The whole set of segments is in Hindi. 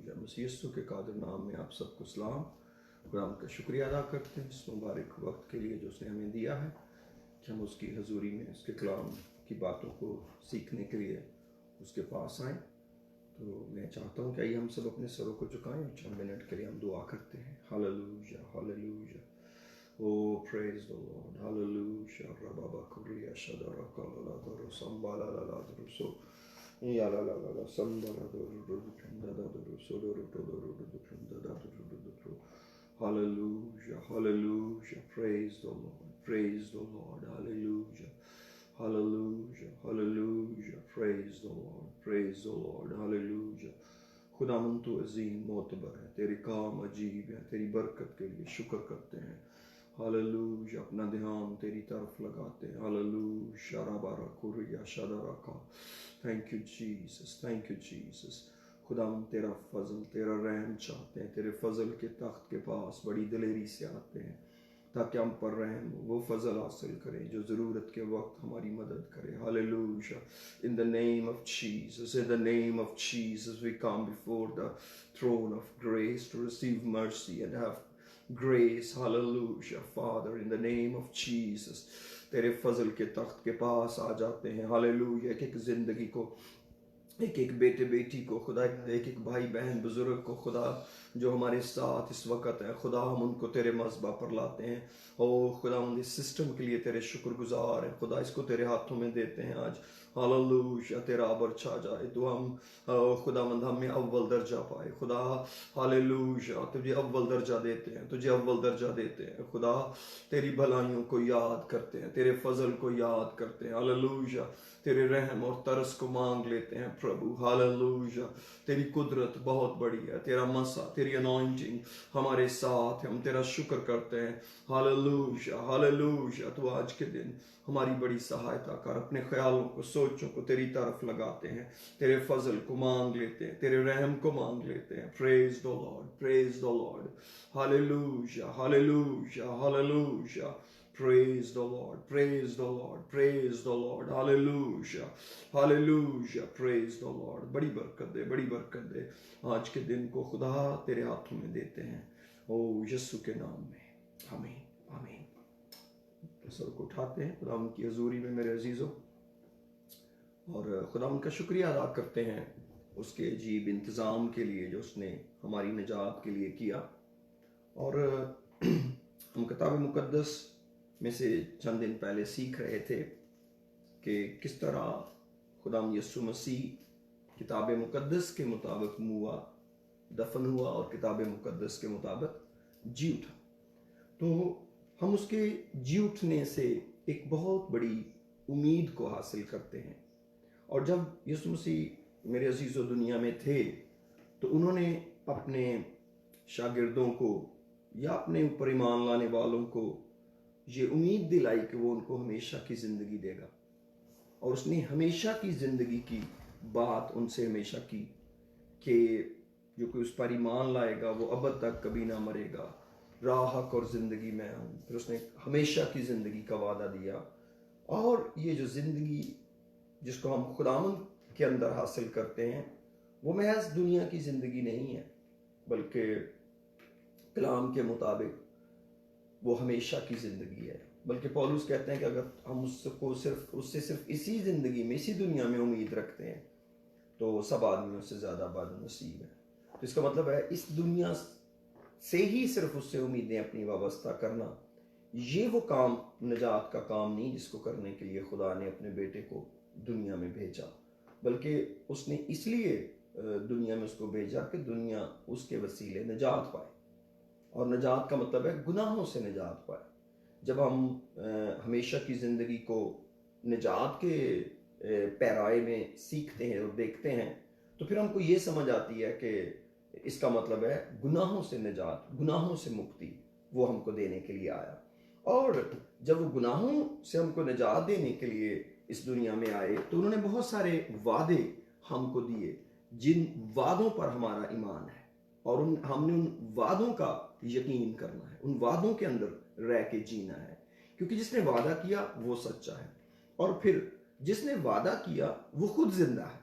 हालेलुया। मसीह यीशु के कादिर नाम में आप सबको सलाम। खुदावंद का शुक्रिया अदा करते हैं इस मुबारक वक्त के लिए जो उसने हमें दिया है कि हम उसकी हजूरी में उसके कलाम की बातों को सीखने के लिए उसके पास आएँ। तो मैं चाहता हूँ कि आइए हम सब अपने सरों को झुकाएं और चंद मिनट के लिए हम दुआ करते हैं। Hallelujah hallelujah. Oh, praise the Lord. Hallelujah. Rababa Kuriya Shadara Kalala Doro Sambala La Doro So Yala La La Sambala Doro Dada Doro So Doro Doro Dada Doro. Hallelujah. Hallelujah. Praise the Lord. Praise the Lord. Hallelujah. Hallelujah. Hallelujah. Praise the Lord. Praise the Lord. Hallelujah. खुदावंद तू अजीम मोतबर है, तेरे काम अजीब है, तेरी बरकत के लिए शुक्र करते हैं। हालेलुया। अपना ध्यान तेरी तरफ लगाते हैं। हालेलुया। रबारा कुरिया शदरा का। Thank you Jesus, thank you Jesus. खुदावंद तेरा फजल, तेरा रहम चाहते हैं। तेरे फजल के तख्त के पास बड़ी दिलेरी से आते हैं ताकि हम पर रहम वो फजल हासिल करें जो ज़रूरत के वक्त हमारी मदद करे। Hallelujah. In the name of Jesus, in the name of Jesus, we come before the throne of grace to receive mercy and have grace. Hallelujah. Father, in the name of Jesus, तेरे फजल के तख्त के पास आ जाते हैं। हालेलुया। एक एक जिंदगी को, एक एक बेटे बेटी को खुदा, एक एक भाई बहन बुजुर्ग को खुदा जो हमारे साथ इस वक्त है खुदा, हम उनको तेरे मज़बा पर लाते हैं। ओ खुदा, उन इस सिस्टम के लिए तेरे शुक्रगुजार हैं खुदा, इसको तेरे हाथों में देते हैं आज। हालेलुया। तेरा अबर छा जाए तो हम खुदावंद हमें अव्वल दर्जा पाए खुदा। हालेलुया। तुझे अव्वल दर्जा देते हैं, तुझे अव्वल दर्जा देते हैं खुदा। तेरी भलाइयों को याद करते हैं, तेरे फजल को याद करते हैं। हालेलुया। तेरे रहम और तरस को मांग लेते हैं प्रभु। हालेलुया। तेरी कुदरत बहुत बड़ी है, तेरा मसा, तेरी अनॉइंटिंग हमारे साथ है, हम तेरा शुक्र करते हैं। Hallelujah hallelujah. तो आज के दिन हमारी बड़ी सहायता कर, अपने ख्यालों को, सोचों को तेरी तरफ लगाते हैं, तेरे फजल को मांग लेते हैं, तेरे रहम को मांग लेते हैं। Praise the Lord, praise the Lord. Hallelujah hallelujah hallelujah. Praise the Lord, praise the Lord, praise the Lord. Hallelujah, hallelujah, praise the Lord. बड़ी बरकत दे, बड़ी बरकत दे। आज के दिन को खुदा तेरे हाथों में देते हैं, ओ यीशु के नाम में। आमीन आमीन। सर को उठाते हैं खुदा उनकी हजूरी में मेरे अजीजों, और खुदा उनका शुक्रिया अदा करते हैं उसके अजीब इंतज़ाम के लिए जो उसने हमारी निजात के लिए किया। और हम किताब मुकद्दस में से चंद दिन पहले सीख रहे थे कि किस तरह खुदाम यीशु मसीह किताब मुकद्दस के मुताबिक मुआ, दफन हुआ और किताब मुकद्दस के मुताबिक जी उठा। तो हम उसके जी उठने से एक बहुत बड़ी उम्मीद को हासिल करते हैं। और जब यीशु मसीह मेरे अजीज़ों दुनिया में थे तो उन्होंने अपने शागिर्दों को या अपने ऊपर ईमान लाने वालों को ये उम्मीद दिलाई कि वो उनको हमेशा की ज़िंदगी देगा। और उसने हमेशा की ज़िंदगी की बात उनसे हमेशा की कि जो कोई उस पर ईमान लाएगा वो अब तक कभी ना मरेगा, राह हक और ज़िंदगी मैं हूँ। फिर उसने हमेशा की ज़िंदगी का वादा दिया। और ये जो ज़िंदगी जिसको हम खुदावंद के अंदर हासिल करते हैं वो महज दुनिया की ज़िंदगी नहीं है, बल्कि कलाम के मुताबिक वो हमेशा की ज़िंदगी है। बल्कि पौलुस कहते हैं कि अगर हम उससे सिर्फ इसी ज़िंदगी में, इसी दुनिया में उम्मीद रखते हैं तो सब आदमियों से ज़्यादा बदनसीब है। तो इसका मतलब है इस दुनिया से ही सिर्फ उससे उम्मीदें अपनी वाबस्ता करना, ये वो काम, निजात का काम नहीं जिसको करने के लिए खुदा ने अपने बेटे को दुनिया में भेजा, बल्कि उसने इसलिए दुनिया में उसको भेजा कि दुनिया उसके वसीले निजात पाए। और निजात का मतलब है गुनाहों से निजात पाए। जब हम हमेशा की ज़िंदगी को निजात के पैराए में सीखते हैं और देखते हैं तो फिर हमको ये समझ आती है कि इसका मतलब है गुनाहों से निजात, गुनाहों से मुक्ति वो हमको देने के लिए आया। और जब वो गुनाहों से हमको निजात देने के लिए इस दुनिया में आए तो उन्होंने बहुत सारे वादे हमको दिए, जिन वादों पर हमारा ईमान है और हमने उन वादों का यकीन करना है, उन वादों के अंदर रह के जीना है, क्योंकि जिसने वादा किया वो सच्चा है और फिर जिसने वादा किया वो खुद जिंदा है।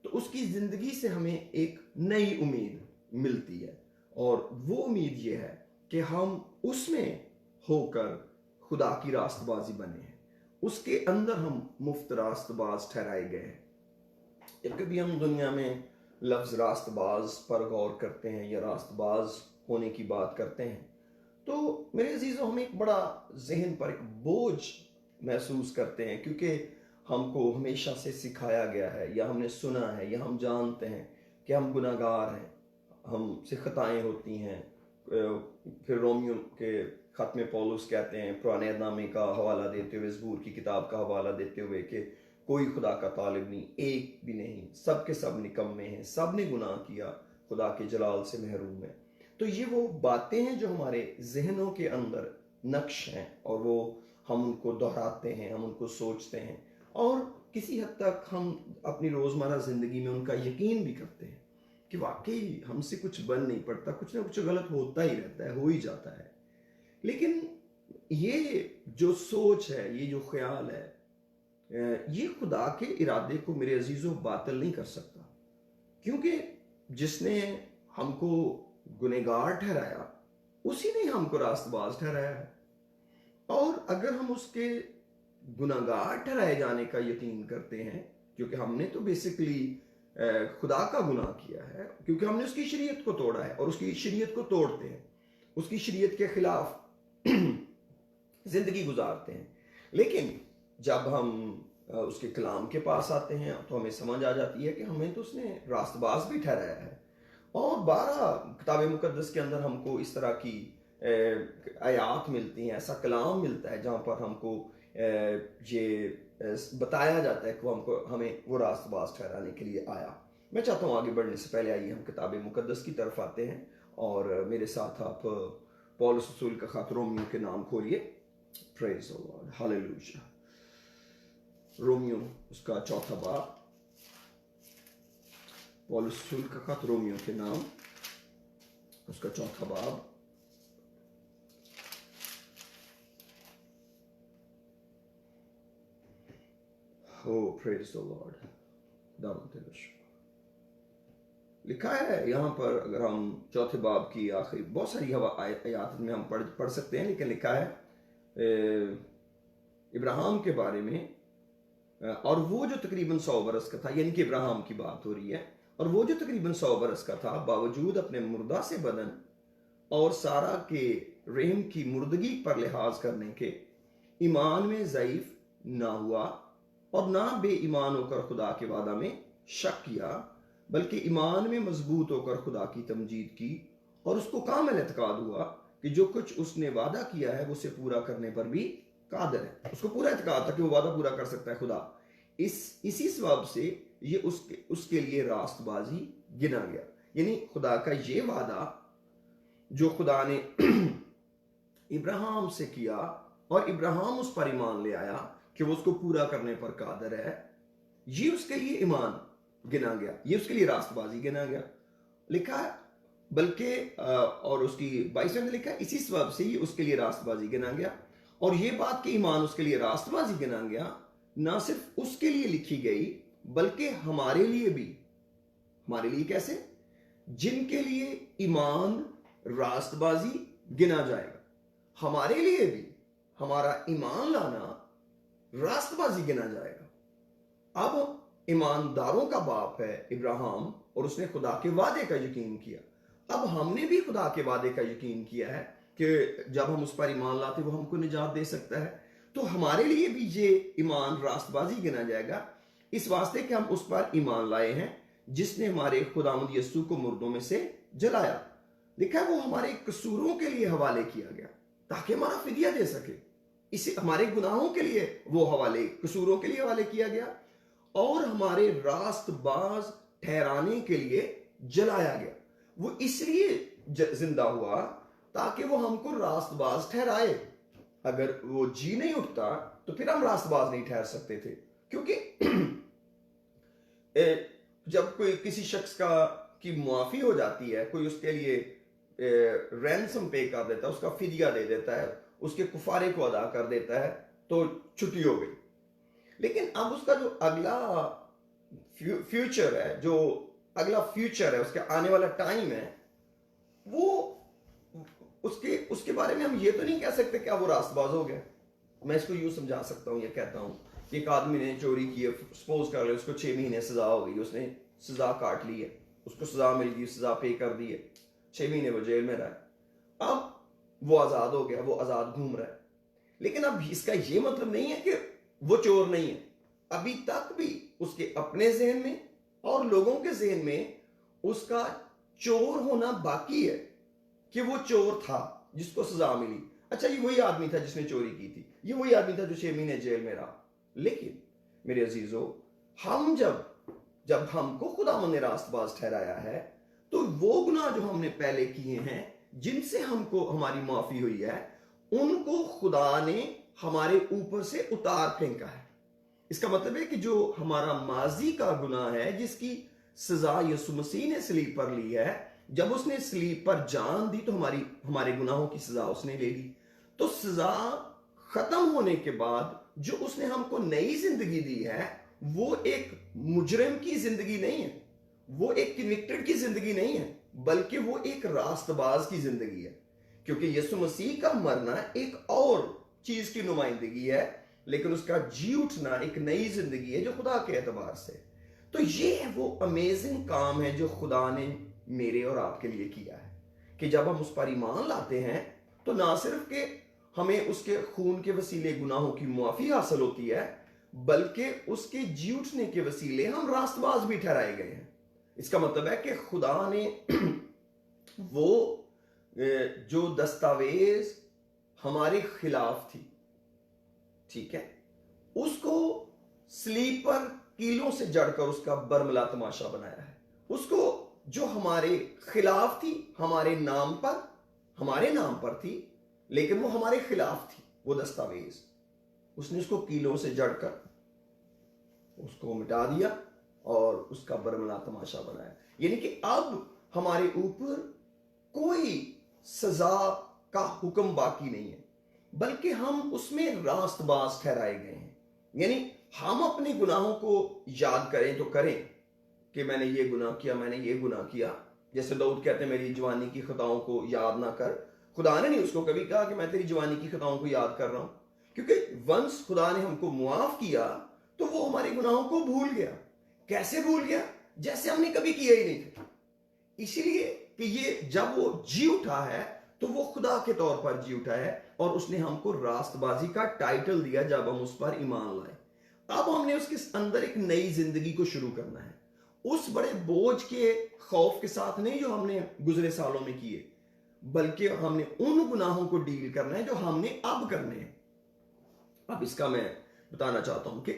तो उसकी जिंदगी से हमें एक नई उम्मीद मिलती है, और वो उम्मीद ये है कि हम उसमें होकर खुदा की रास्तबाजी बने हैं, उसके अंदर हम मुफ्त रास्तबाज ठहराए गए हैं। जब कभी हम दुनिया में लफ्ज़ रास्तबाज पर गौर करते हैं या रास्तबाज होने की बात करते हैं, तो मेरे अजीज़ों हम एक बड़ा जहन पर एक बोझ महसूस करते हैं, क्योंकि हमको हमेशा से सिखाया गया है या हमने सुना है या हम जानते हैं कि हम गुनाहगार हैं, हमसे खताएं होती हैं। फिर रोमियो के खत में पौलुस कहते हैं, पुराने नामे का हवाला देते हुए, ज़बूर की किताब का हवाला देते हुए, कि कोई खुदा का तालिब नहीं, एक भी नहीं, सब के सब निकम्मे हैं, सब ने गुनाह किया, खुदा के जलाल से महरूम है। तो ये वो बातें हैं जो हमारे जहनों के अंदर नक्श हैं, और वो हम उनको दोहराते हैं, हम उनको सोचते हैं, और किसी हद तक हम अपनी रोज़मर्रा ज़िंदगी में उनका यकीन भी करते हैं कि वाकई हमसे कुछ बन नहीं पड़ता, कुछ ना कुछ गलत होता ही रहता है, हो ही जाता है। लेकिन ये जो सोच है, ये जो ख्याल है, ये खुदा के इरादे को मेरे अजीज़ों बातिल नहीं कर सकता, क्योंकि जिसने हमको गुनहगार ठहराया उसी ने हमको रास्तबाज ठहराया है। और अगर हम उसके गुनहगार ठहराए जाने का यकीन करते हैं, क्योंकि हमने तो बेसिकली खुदा का गुनाह किया है, क्योंकि हमने उसकी शरीयत को तोड़ा है, और उसकी शरीयत को तोड़ते हैं, उसकी शरीयत के खिलाफ जिंदगी गुजारते हैं। लेकिन जब हम उसके कलाम के पास आते हैं तो हमें समझ आ जाती है कि हमें तो उसने रास्तबाज भी ठहराया है। और 12 किताब मुकद्दस के अंदर हमको इस तरह की आयात मिलती हैं, ऐसा कलाम मिलता है जहाँ पर हमको ये बताया जाता है कि हमें वो रास्तबाज ठहराने के लिए आया। मैं चाहता हूँ आगे बढ़ने से पहले आइए हम किताब मुकद्दस की तरफ आते हैं, और मेरे साथ आप पौलुस रसूल का खत रोमियो के नाम खोलिए। Praise the Lord, hallelujah. Romeo उसका 4था बाब, पौलुस रसूल का खत रोमियो के नाम उसका 4था बाब, हो प्रेज द लॉर्ड, लिखा है यहाँ पर। अगर हम 4थे बाब की आखिरी बहुत सारी आयत में हम पढ़ सकते हैं, लेकिन लिखा है इब्राहिम के बारे में, और वो जो तकरीबन 100 बरस का था, यानी कि इब्राहिम की बात हो रही है, और वो जो तकरीबन 100 बरस का था, बावजूद अपने मुर्दा से बदन और सारा के रहम की मुर्दगी पर लिहाज करने के ईमान में ज़ईफ ना हुआ, और ना बेईमान होकर खुदा के वादा में शक किया, बल्कि ईमान में मजबूत होकर खुदा की तमजीद की, और उसको कामिल एतकाद हुआ कि जो कुछ उसने वादा किया है वो उसे पूरा करने पर भी कादिर है। उसको पूरा एतकाद था कि वो वादा पूरा कर सकता है खुदा। इसी सबब से ये उसके लिए रास्तबाजी गिना गया। यानी खुदा का ये वादा जो खुदा ने इब्राहिम से किया, और इब्राहिम उस पर ईमान ले आया कि वो उसको पूरा करने पर कादिर है, ये उसके लिए ईमान गिना गया, ये उसके लिए रास्तबाजी गिना गया। लिखा है बल्कि और उसकी 22 में लिखा है, इसी सबब से ही उसके लिए रास्तबाजी गिना गया। और ये बात कि ईमान उसके लिए रास्तबाजी गिना गया, ना सिर्फ उसके लिए लिखी गई बल्कि हमारे लिए भी। हमारे लिए कैसे? जिनके लिए ईमान रास्तबाजी गिना जाएगा, हमारे लिए भी हमारा ईमान लाना रास्तबाजी गिना जाएगा। अब ईमानदारों का बाप है इब्राहिम, और उसने खुदा के वादे का यकीन किया। अब हमने भी खुदा के वादे का यकीन किया है कि जब हम उस पर ईमान लाते वो हमको निजात दे सकता है, तो हमारे लिए भी ये ईमान रास्तबाजी गिना जाएगा, इस वास्ते कि हम उस पर ईमान लाए हैं जिसने हमारे खुदावंद यीशु को मुर्दों में से जलाया। लिखा है वो हमारे कसूरों के लिए हवाले किया गया ताकि हमारा फिदिया दे सके। इसे हमारे गुनाहों के लिए वो हवाले, कसूरों के लिए हवाले किया गया, और हमारे रास्तबाज ठहराने के लिए जलाया गया। वो इसलिए जिंदा हुआ ताकि वो हमको रास्तबाज ठहराए। अगर वो जी नहीं उठता तो फिर हम रास्तबाज नहीं ठहर सकते थे, क्योंकि जब कोई किसी शख्स की मुआफी हो जाती है, कोई उसके लिए रैंसम पे कर देता है, उसका फिदिया दे देता है, उसके कुफारे को अदा कर देता है, तो छुट्टी हो गई। लेकिन अब उसका जो अगला फ्यूचर है, जो अगला फ्यूचर है, उसका आने वाला टाइम है, वो उसके उसके बारे में हम ये तो नहीं कह सकते क्या वो रास्तबाज हो गया। मैं इसको यूं समझा सकता हूँ, ये कहता हूँ कि एक आदमी ने चोरी की है, सपोज कर ले उसको 6 महीने सजा हो गई, उसने सजा काट ली है, उसको सजा मिल गई, सजा पे कर दी है, 6 महीने वो जेल में रहा है, अब वो आजाद हो गया, वो आजाद घूम रहा है। लेकिन अब इसका ये मतलब नहीं है कि वो चोर नहीं है, अभी तक भी उसके अपने जहन में और लोगों के जहन में उसका चोर होना बाकी है, कि वो चोर था जिसको सजा मिली। अच्छा, ये वही आदमी था जिसने चोरी की थी, ये वही आदमी था जो 6 महीने जेल में रहा। लेकिन मेरे अजीजों, हम जब हमको खुदावंद ने रास्तबाज ठहराया है, तो वो गुनाह जो हमने पहले किए हैं, जिनसे हमको हमारी माफी हुई है, उनको खुदा ने हमारे ऊपर से उतार फेंका है। इसका मतलब है कि जो हमारा माजी का गुनाह है, जिसकी सजा यीशु मसीह ने सलीब पर ली है, जब उसने सलीब पर जान दी तो हमारे गुनाहों की सजा उसने ले ली। तो सजा खत्म होने के बाद जो उसने हमको नई जिंदगी दी है, वो एक मुजरिम की जिंदगी नहीं है, वो एक कन्विक्टेड की जिंदगी नहीं है, बल्कि वो एक रास्तबाज की जिंदगी है। क्योंकि यीशु मसीह का मरना एक और चीज की नुमाइंदगी है, लेकिन उसका जी उठना एक नई जिंदगी है जो खुदा के एतबार से। तो ये वो अमेजिंग काम है जो खुदा ने मेरे और आपके लिए किया है, कि जब हम उस पर ईमान लाते हैं तो ना सिर्फ कि हमें उसके खून के वसीले गुनाहों की मुआफी हासिल होती है, बल्कि उसके जी उठने के वसीले हम रास्तबाज भी ठहराए गए हैं। इसका मतलब है कि खुदा ने वो जो दस्तावेज हमारे खिलाफ थी, ठीक है, उसको सलीब पर कीलों से जड़कर उसका बरमला तमाशा बनाया है। उसको जो हमारे खिलाफ थी, हमारे नाम पर थी, लेकिन वो हमारे खिलाफ थी, वो दस्तावेज उसने उसको कीलों से जड़कर उसको मिटा दिया और उसका बरमला तमाशा बनाया। यानी कि अब हमारे ऊपर कोई सजा का हुक्म बाकी नहीं है, बल्कि हम उसमें रास्तबाज ठहराए गए हैं। यानी हम अपने गुनाहों को याद करें तो करें कि मैंने ये गुनाह किया, मैंने ये गुनाह किया। जैसे दाऊद कहते हैं, मेरी जवानी की खताओं को याद ना कर। खुदा ने नहीं उसको कभी कहा कि मैं तेरी जवानी की खताओं को याद कर रहा हूं, क्योंकि वंश खुदा ने हमको मुआफ किया तो वो हमारे गुनाहों को भूल गया। कैसे भूल गया? जैसे हमने कभी किया ही नहीं था। इसीलिए कि ये जब वो जी उठा है तो वो खुदा के तौर पर जी उठा है, और उसने हमको रास्तबाजी का टाइटल दिया जब हम उस पर ईमान लाए। अब हमने उसके अंदर एक नई जिंदगी को शुरू करना है, उस बड़े बोझ के खौफ के साथ नहीं जो हमने गुजरे सालों में किए, बल्कि हमने उन गुनाहों को डील करना है जो हमने अब करने हैं। अब इसका मैं बताना चाहता हूं कि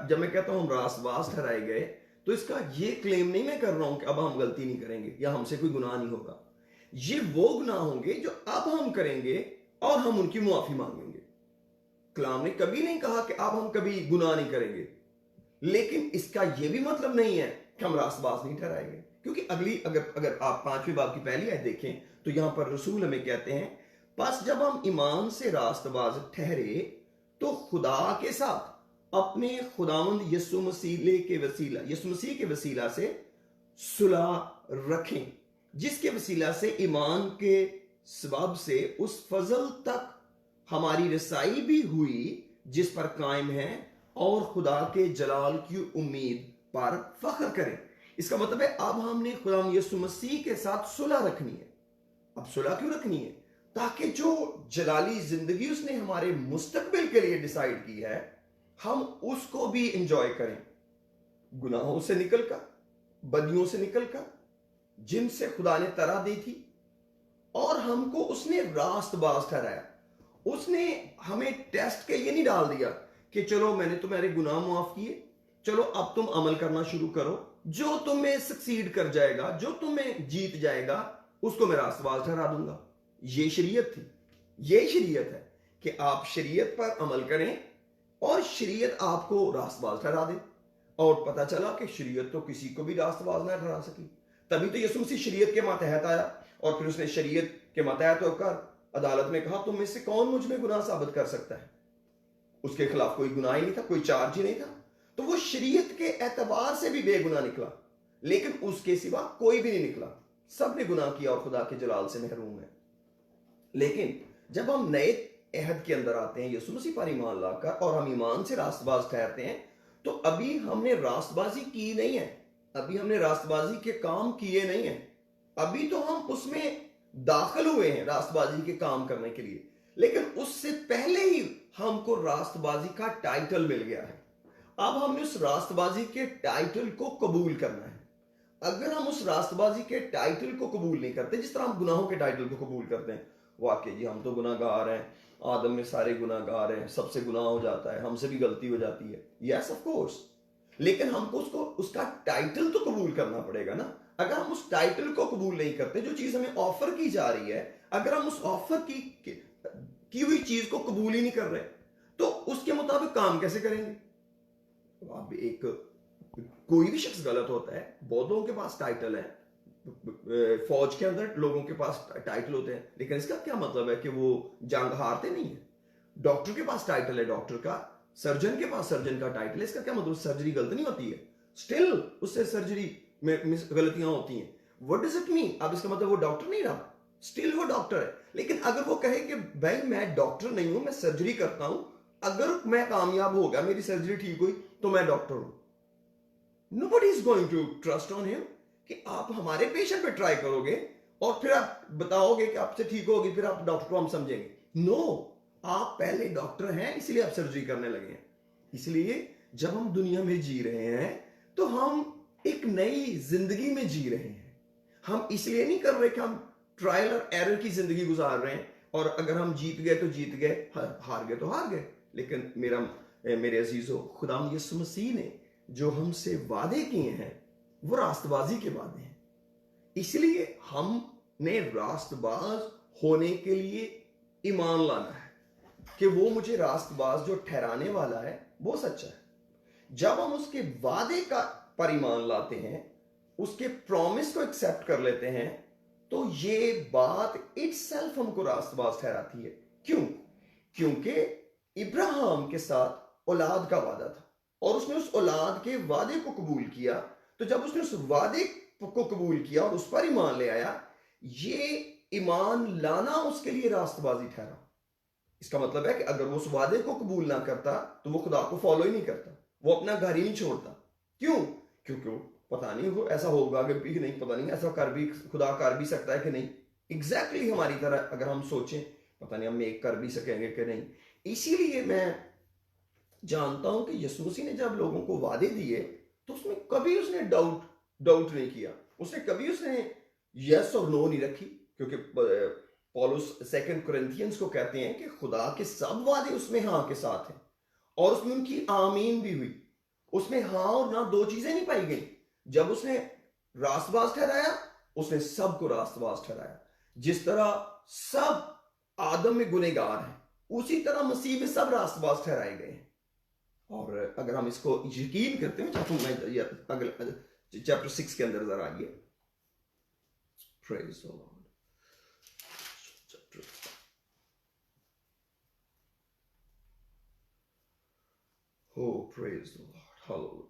जब मैं कहता हूं हम रास्तबाज ठहराए गए, तो इसका ये क्लेम नहीं मैं कर रहा हूं कि अब हम गलती नहीं करेंगे या हमसे कोई गुनाह नहीं होगा। ये वो गुनाह होंगे जो अब हम करेंगे और हम उनकी मुआफी मांगेंगे। कलाम ने कभी नहीं कहा कि अब हम कभी गुनाह नहीं करेंगे, लेकिन इसका यह भी मतलब नहीं है कि हम रास्तबाज नहीं ठहराए गए। क्योंकि अगर आप 5वीं बाब की पहली आयत देखें तो यहां पर रसूल हमें कहते हैं, बस जब हम ईमान से रास्तबाज ठहरे तो खुदा के साथ अपने खुदावंद यीशु मसीह के वसीला से सुलह रखें, जिसके वसीला से ईमान के सबब से उस फजल तक हमारी रसाई भी हुई जिस पर कायम है, और खुदा के जलाल की उम्मीद पर फख्र करें। इसका मतलब है अब हमने खुदा यीशु मसीह के साथ सुलह रखनी है। अब सुलह क्यों रखनी है? ताकि जो जलाली जिंदगी उसने हमारे मुस्तकबिल के लिए डिसाइड की है, हम उसको भी एंजॉय करें, गुनाहों से निकलकर, बदियों से निकलकर जिनसे खुदा ने तरह दी थी। और हमको उसने रास्तबाज ठहराया। उसने हमें टेस्ट के ये नहीं डाल दिया कि चलो मैंने तुम्हारे गुनाह माफ किए, चलो अब तुम अमल करना शुरू करो, जो तुम्हें सक्सीड कर जाएगा, जो तुम्हें जीत जाएगा, उसको मैं रास्तबाज ठहरा दूंगा। ये शरीयत थी। ये शरीयत है कि आप शरीयत पर अमल करें और शरीयत आपको रास्तबाज ठहरा दे। और पता चला कि शरीयत तो किसी को भी रास्तबाज ना ठहरा सकी। तभी तो यीशु मसीह शरीयत के मातहत आया, और फिर उसने शरीयत के मातहत होकर अदालत में कहा, तुम में से कौन मुझ में गुनाह साबित कर सकता है? उसके खिलाफ कोई गुनाह ही नहीं था, कोई चार्ज ही नहीं था। तो वो शरीयत के एतबार से भी बेगुनाह निकला, लेकिन उसके सिवा कोई भी नहीं निकला, सब ने गुनाह किया और खुदा के जलाल से महरूम है। लेकिन जब हम नए अहद के अंदर आते हैं, यीशु मसीह पर ईमान लाकर, और हम ईमान से रास्तबाज ठहरते हैं, तो अभी हमने रास्तबाजी की नहीं है, अभी हमने रास्तबाजी के काम किए नहीं है, अभी तो हम उसमें दाखिल हुए हैं रास्तबाजी के काम करने के लिए। लेकिन उससे पहले ही हमको रास्तबाजी का टाइटल मिल गया है। अब हमने उस रास्तबाजी के टाइटल को कबूल करना है। अगर हम उस रास्तबाजी के टाइटल को कबूल नहीं करते, जिस तरह हम गुनाहों के टाइटल को कबूल करते हैं, वाकई जी हम तो गुनाहगार हैं, आदम में सारे गुनाहगार हैं, सबसे गुनाह हो जाता है, हमसे भी गलती हो जाती है, यस ऑफ कोर्स, लेकिन हमको उसका टाइटल तो कबूल करना पड़ेगा ना। अगर हम उस टाइटल को कबूल नहीं करते, जो चीज हमें ऑफर की जा रही है, अगर हम उस ऑफर की हुई चीज को कबूल ही नहीं कर रहे, तो उसके मुताबिक काम कैसे करेंगे? अब एक कोई भी शख्स गलत होता है, बहुत लोगों के पास टाइटल है, फौज के अंदर लोगों के पास टाइटल होते हैं, लेकिन इसका क्या मतलब है कि वो जंग हारते नहीं है? डॉक्टर के पास टाइटल है डॉक्टर का, सर्जन के पास सर्जन का टाइटल है, इसका क्या मतलब सर्जरी गलत नहीं होती है? स्टिल उससे सर्जरी में गलतियां होती हैं। What does it mean? अब इसका मतलब वो डॉक्टर नहीं रहा, स्टिल वो डॉक्टर है। लेकिन अगर वो कहे कि भाई मैं डॉक्टर नहीं हूं, मैं सर्जरी करता हूं, अगर मैं कामयाब हो गया, मेरी सर्जरी ठीक हुई, तो मैं डॉक्टर हूं, nobody is going to trust on him कि आप हमारे पेशेंट पे ट्राई करोगे और फिर आप बताओगे कि आपसे ठीक होगी, फिर आप डॉक्टर को हम समझेंगे। नो, आप पहले डॉक्टर हैं, इसलिए आप सर्जरी करने लगे हैं। इसलिए जब हम दुनिया में जी रहे हैं, तो हम एक नई जिंदगी में जी रहे हैं। हम इसलिए नहीं कर रहे कि हम ट्रायल और एरर की जिंदगी गुजार रहे हैं, और अगर हम जीत गए तो जीत गए, हार गए तो हार गए। लेकिन मेरे अजीजों, खुदा यीशु मसीह ने जो हमसे वादे किए हैं, वो रास्तबाजी के वादे हैं। इसलिए हमने रास्तबाज होने के लिए ईमान लाना है कि वो मुझे रास्तबाज जो ठहराने वाला है वो सच्चा है। जब हम उसके वादे का पर ईमान लाते हैं, उसके प्रॉमिस को एक्सेप्ट कर लेते हैं, तो ये बात इटसेल्फ हमको रास्तबाज ठहराती है। क्यों? क्योंकि इब्राहिम के साथ औलाद का वादा था, और उसने उस औलाद के वादे को कबूल किया। तो जब उसने उस वादे को कबूल किया और उस पर ईमान ले आया, ये ईमान लाना उसके लिए रास्तबाजी ठहरा। इसका मतलब है कि अगर वो उस वादे को कबूल ना करता, तो वो खुदा को फॉलो ही नहीं करता, वो अपना घर ही नहीं छोड़ता। क्यों? क्योंकि पता नहीं वो ऐसा होगा कि नहीं, पता नहीं ऐसा खुदा कर भी सकता है कि नहीं। एग्जैक्टली हमारी तरह अगर हम सोचें, पता नहीं हम एक कर भी सकेंगे कि नहीं। इसीलिए मैं जानता हूं कि यीशु मसीह ने जब लोगों को वादे दिए, तो उसमें कभी उसने डाउट नहीं किया, उसने यस और नो नहीं रखी। क्योंकि पौलुस 2 कुरिन्थियंस को कहते हैं कि खुदा के सब वादे उसमें हाँ के साथ हैं, और उसमें उनकी आमीन भी हुई। उसमें हाँ और ना दो चीजें नहीं पाई गई। जब उसने रास्तबाज ठहराया, उसने सबको रास्तबाज ठहराया। जिस तरह सब आदम में गुनहगार हैं, उसी तरह मसीह में सब रास्तबाज ठहराए गए हैं। और अगर हम इसको यकीन करते हैं, अगले चैप्टर 6 के अंदर जरा आइए। Praise the Lord. Oh, praise the Lord. Hallelujah.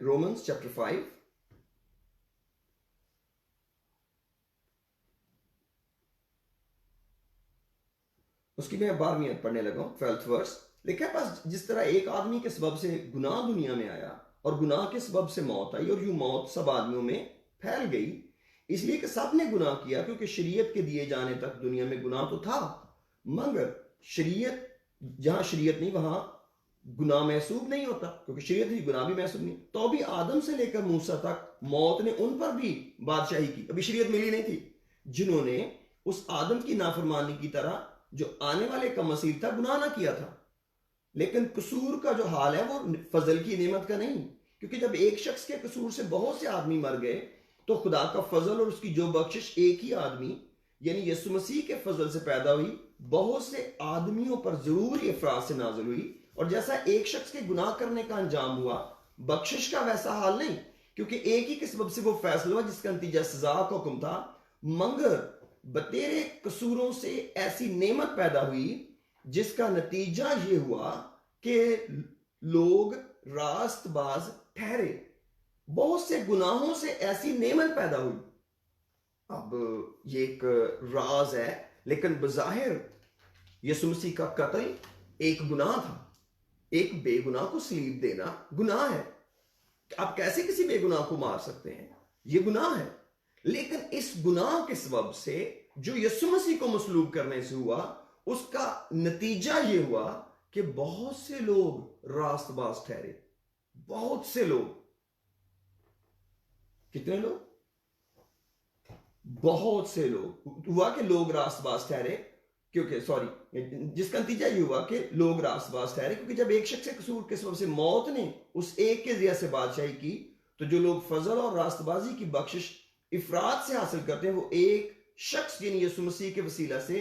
Romans chapter 5. उसकी मैं 12वीं आयत पढ़ने लगा हूं, 12th वर्स। लिखा है, बस जिस तरह एक आदमी के सबब से गुनाह दुनिया में आया, और गुनाह के सबब से मौत आई, और यूं मौत सब आदमियों में फैल गई, इसलिए कि सब ने गुनाह किया। क्योंकि शरीयत के दिए जाने तक दुनिया में गुनाह तो था, मगर शरीयत, जहां शरीयत नहीं वहां गुनाह महसूब नहीं होता, क्योंकि शरीयत ही गुनाह भी महसूब नहीं। तो भी आदम से लेकर मूसा तक मौत ने उन पर भी बादशाही की, अभी शरीयत मिली नहीं थी, जिन्होंने उस आदम की नाफरमानी की तरह जो आने वाले का मसीह था गुनाह ना किया था। लेकिन कसूर का जो हाल है वो फजल की नेमत का नहीं, क्योंकि जब एक शख्स के कसूर से बहुत से आदमी मर गए, तो खुदा का फजल और उसकी जो बख्शिश एक ही आदमी यानी यीशु मसीह के फजल से पैदा हुई, बहुत से आदमियों पर जरूर इफराज से नाज़िल हुई। और जैसा एक शख्स के गुनाह करने का अंजाम हुआ, बख्शिश का वैसा हाल नहीं, क्योंकि एक ही के सबब से वो फैसला हुआ जिसका नतीजा सजा का हुक्म था, मगर बतेरे कसूरों से ऐसी नेमत पैदा हुई जिसका नतीजा ये हुआ कि लोग रास्तबाज ठहरे। बहुत से गुनाहों से ऐसी नेमत पैदा हुई। अब ये एक राज है, लेकिन बज़ाहिर यीशु मसीह का कत्ल एक गुनाह था। एक बेगुनाह को सलीब देना गुनाह है। आप कैसे किसी बेगुनाह को मार सकते हैं? ये गुनाह है। लेकिन इस गुनाह के सबब से जो यीशु मसीह को मसलूब करने से हुआ, उसका नतीजा ये हुआ कि बहुत से लोग रास्तबाज ठहरे। बहुत से लोग। कितने लोग? बहुत से लोग। हुआ कि लोग रास्तबाज ठहरे, क्योंकि जिसका नतीजा ये हुआ कि लोग रास्तबाज ठहरे, क्योंकि जब एक शख्स के कसूर के सबब से मौत ने उस एक के जरिए से बादशाही की, तो जो लोग फजल और रास्तबाजी की बख्शिश इफरात से हासिल करते हैं, वो एक शख्स यानी यीशु मसीह के वसीला से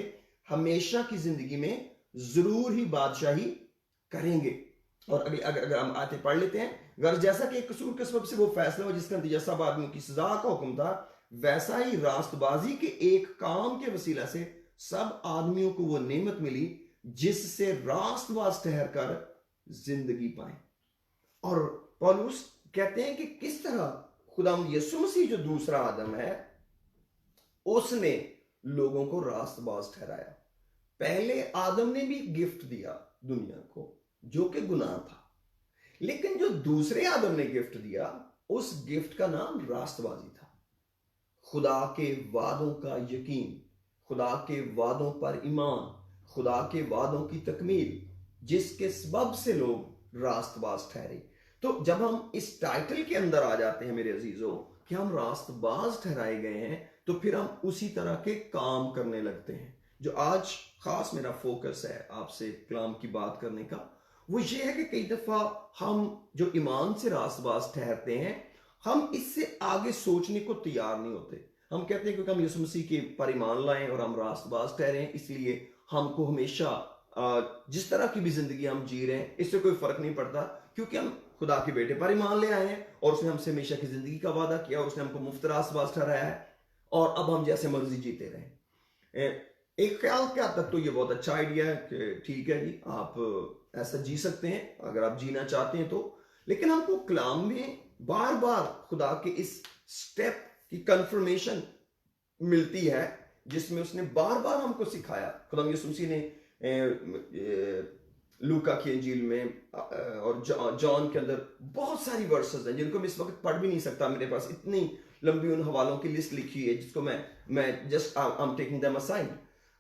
हमेशा की जिंदगी में जरूर ही बादशाही करेंगे। और अगर हम आते पढ़ लेते हैं, गर्ज जैसा कि एक कसूर के सबब से वो फैसला हुआ जिसका नतीजा सब आदमियों की सजा का हुक्म था, वैसा ही रास्तबाजी के एक काम के वसीला से सब आदमियों को वो नेमत मिली जिससे रास्तबाज ठहर कर जिंदगी पाए। और पौलुस कहते हैं कि किस तरह खुदावंद यीशु मसीह जो दूसरा आदम है, उसने लोगों को रास्तबाज ठहराया। पहले आदम ने भी गिफ्ट दिया दुनिया को, जो कि गुनाह था, लेकिन जो दूसरे आदम ने गिफ्ट दिया, उस गिफ्ट का नाम रास्तबाजी था। खुदा के वादों का यकीन, खुदा के वादों पर ईमान, खुदा के वादों की तकमील, जिसके सबब से लोग रास्तबाज ठहरे। तो जब हम इस टाइटल के अंदर आ जाते हैं मेरे अजीजों कि हम रास्तबाज ठहराए गए हैं, तो फिर हम उसी तरह के काम करने लगते हैं। जो आज खास मेरा फोकस है आपसे कलाम की बात करने का, वो ये है कि कई दफा हम जो ईमान से रास्तबाज ठहरते हैं, हम इससे आगे सोचने को तैयार नहीं होते। हम कहते हैं क्योंकि हम यीशु मसीह के पर ईमान लाएं और हम रास्तबाज ठहरे, इसलिए हमको हमेशा जिस तरह की भी जिंदगी हम जी रहे हैं इससे कोई फर्क नहीं पड़ता, क्योंकि हम खुदा के बेटे पर ईमान ले आए हैं और उसने हमसे हमेशा की जिंदगी का वादा किया और उसने हमको मुफ्त रास्तबाज ठहराया है, और अब हम जैसे मर्जी जीते रहें। एक ख्याल के हद तक तो ये बहुत अच्छा आइडिया है कि ठीक है जी, आप ऐसा जी सकते हैं अगर आप जीना चाहते हैं तो। लेकिन हमको कलाम में बार बार खुदा के इस स्टेप की कंफर्मेशन मिलती है जिसमें उसने बार बार हमको सिखाया। खुदा यीशु मसीह ने लूका की इंजील में और जॉन के अंदर बहुत सारी वर्सेस हैं जिनको मैं इस वक्त पढ़ भी नहीं सकता, मेरे पास इतनी लंबी उन हवालों की लिस्ट लिखी है जिसको मैं just I am taking them aside,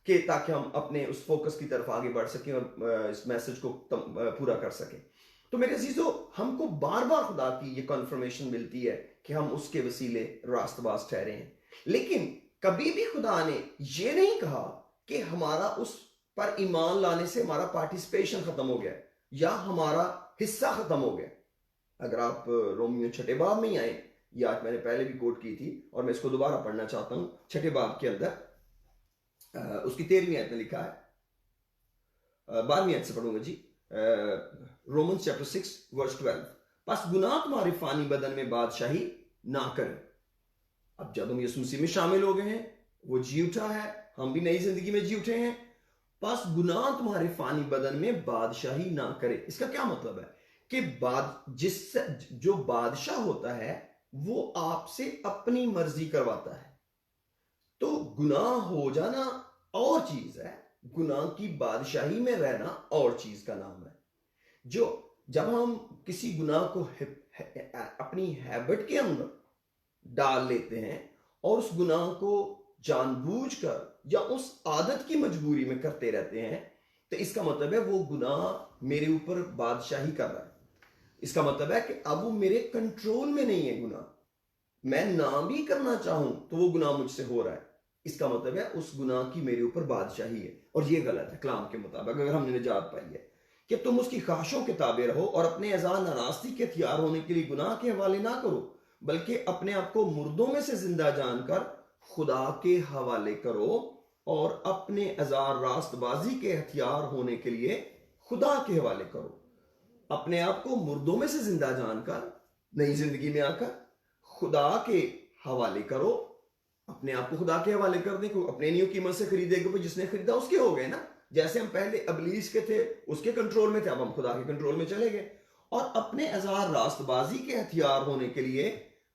कि ताकि हम अपने उस फोकस की तरफ आगे बढ़ सकें और इस मैसेज को पूरा कर सकें। तो मेरे अजीजों, हमको बार बार खुदा की ये कन्फर्मेशन मिलती है कि हम उसके वसीले रास्तबाज ठहरे हैं, लेकिन कभी भी खुदा ने ये नहीं कहा कि हमारा उस पर ईमान लाने से हमारा पार्टिसिपेशन खत्म हो गया या हमारा हिस्सा खत्म हो गया। अगर आप रोमियो 6 बाब में ही आए, या मैंने पहले भी कोट की थी और मैं इसको दोबारा पढ़ना चाहता हूं। 6 बाब के अंदर उसकी 13वीं आयत में लिखा है, 12वीं आयत से पढ़ूंगा जी, रोमन्स चैप्टर 6 वर्स 12, बस गुनाह तुम्हारे फानी बदन में बादशाही ना करे। अब जब हम यीशु मसीह में शामिल हो गए हैं, वो जी उठा है, हम भी नई जिंदगी में जी उठे हैं, बस गुनाह तुम्हारे फानी बदन में बादशाही ना करे। इसका क्या मतलब है कि जो बादशाह होता है वो आपसे अपनी मर्जी करवाता है। तो गुनाह हो जाना और चीज है, गुनाह की बादशाही में रहना और चीज का नाम है। जब हम किसी गुनाह को अपनी हैबिट के अंदर डाल लेते हैं और उस गुनाह को जानबूझकर या उस आदत की मजबूरी में करते रहते हैं, तो इसका मतलब है वो गुनाह मेरे ऊपर बादशाही कर रहा है। इसका मतलब है कि अब वो मेरे कंट्रोल में नहीं है गुनाह, मैं ना भी करना चाहूं तो वो गुनाह मुझसे हो रहा है। इसका मतलब है उस गुनाह की मेरे ऊपर बादशाही है, और ये गलत है। कलाम के मुताबिक अगर हमने निजात पाई है कि तुम उसकी ख्वाहिशों के ताबे रहो और अपने अज़ान नाराज़गी के हथियार होने के लिए गुनाह के हवाले ना करो, बल्कि अपने आप को मुर्दों में से जिंदा जानकर खुदा के हवाले करो और अपने अज़ार रास्तबाजी के हथियार होने के लिए खुदा के हवाले करो। अपने आप को मुर्दों में से जिंदा जानकर नई जिंदगी में आकर खुदा के हवाले करो। अपने आप को खुदा के हवाले कर दें, अपने नहीं कीमत से खरीदेगा, जिसने खरीदा उसके हो गए ना। जैसे हम पहले अबलीस के थे, उसके कंट्रोल में थे, अब हम खुदा के कंट्रोल में चले गए। और अपने अज़ार रास्तबाजी के हथियार होने के लिए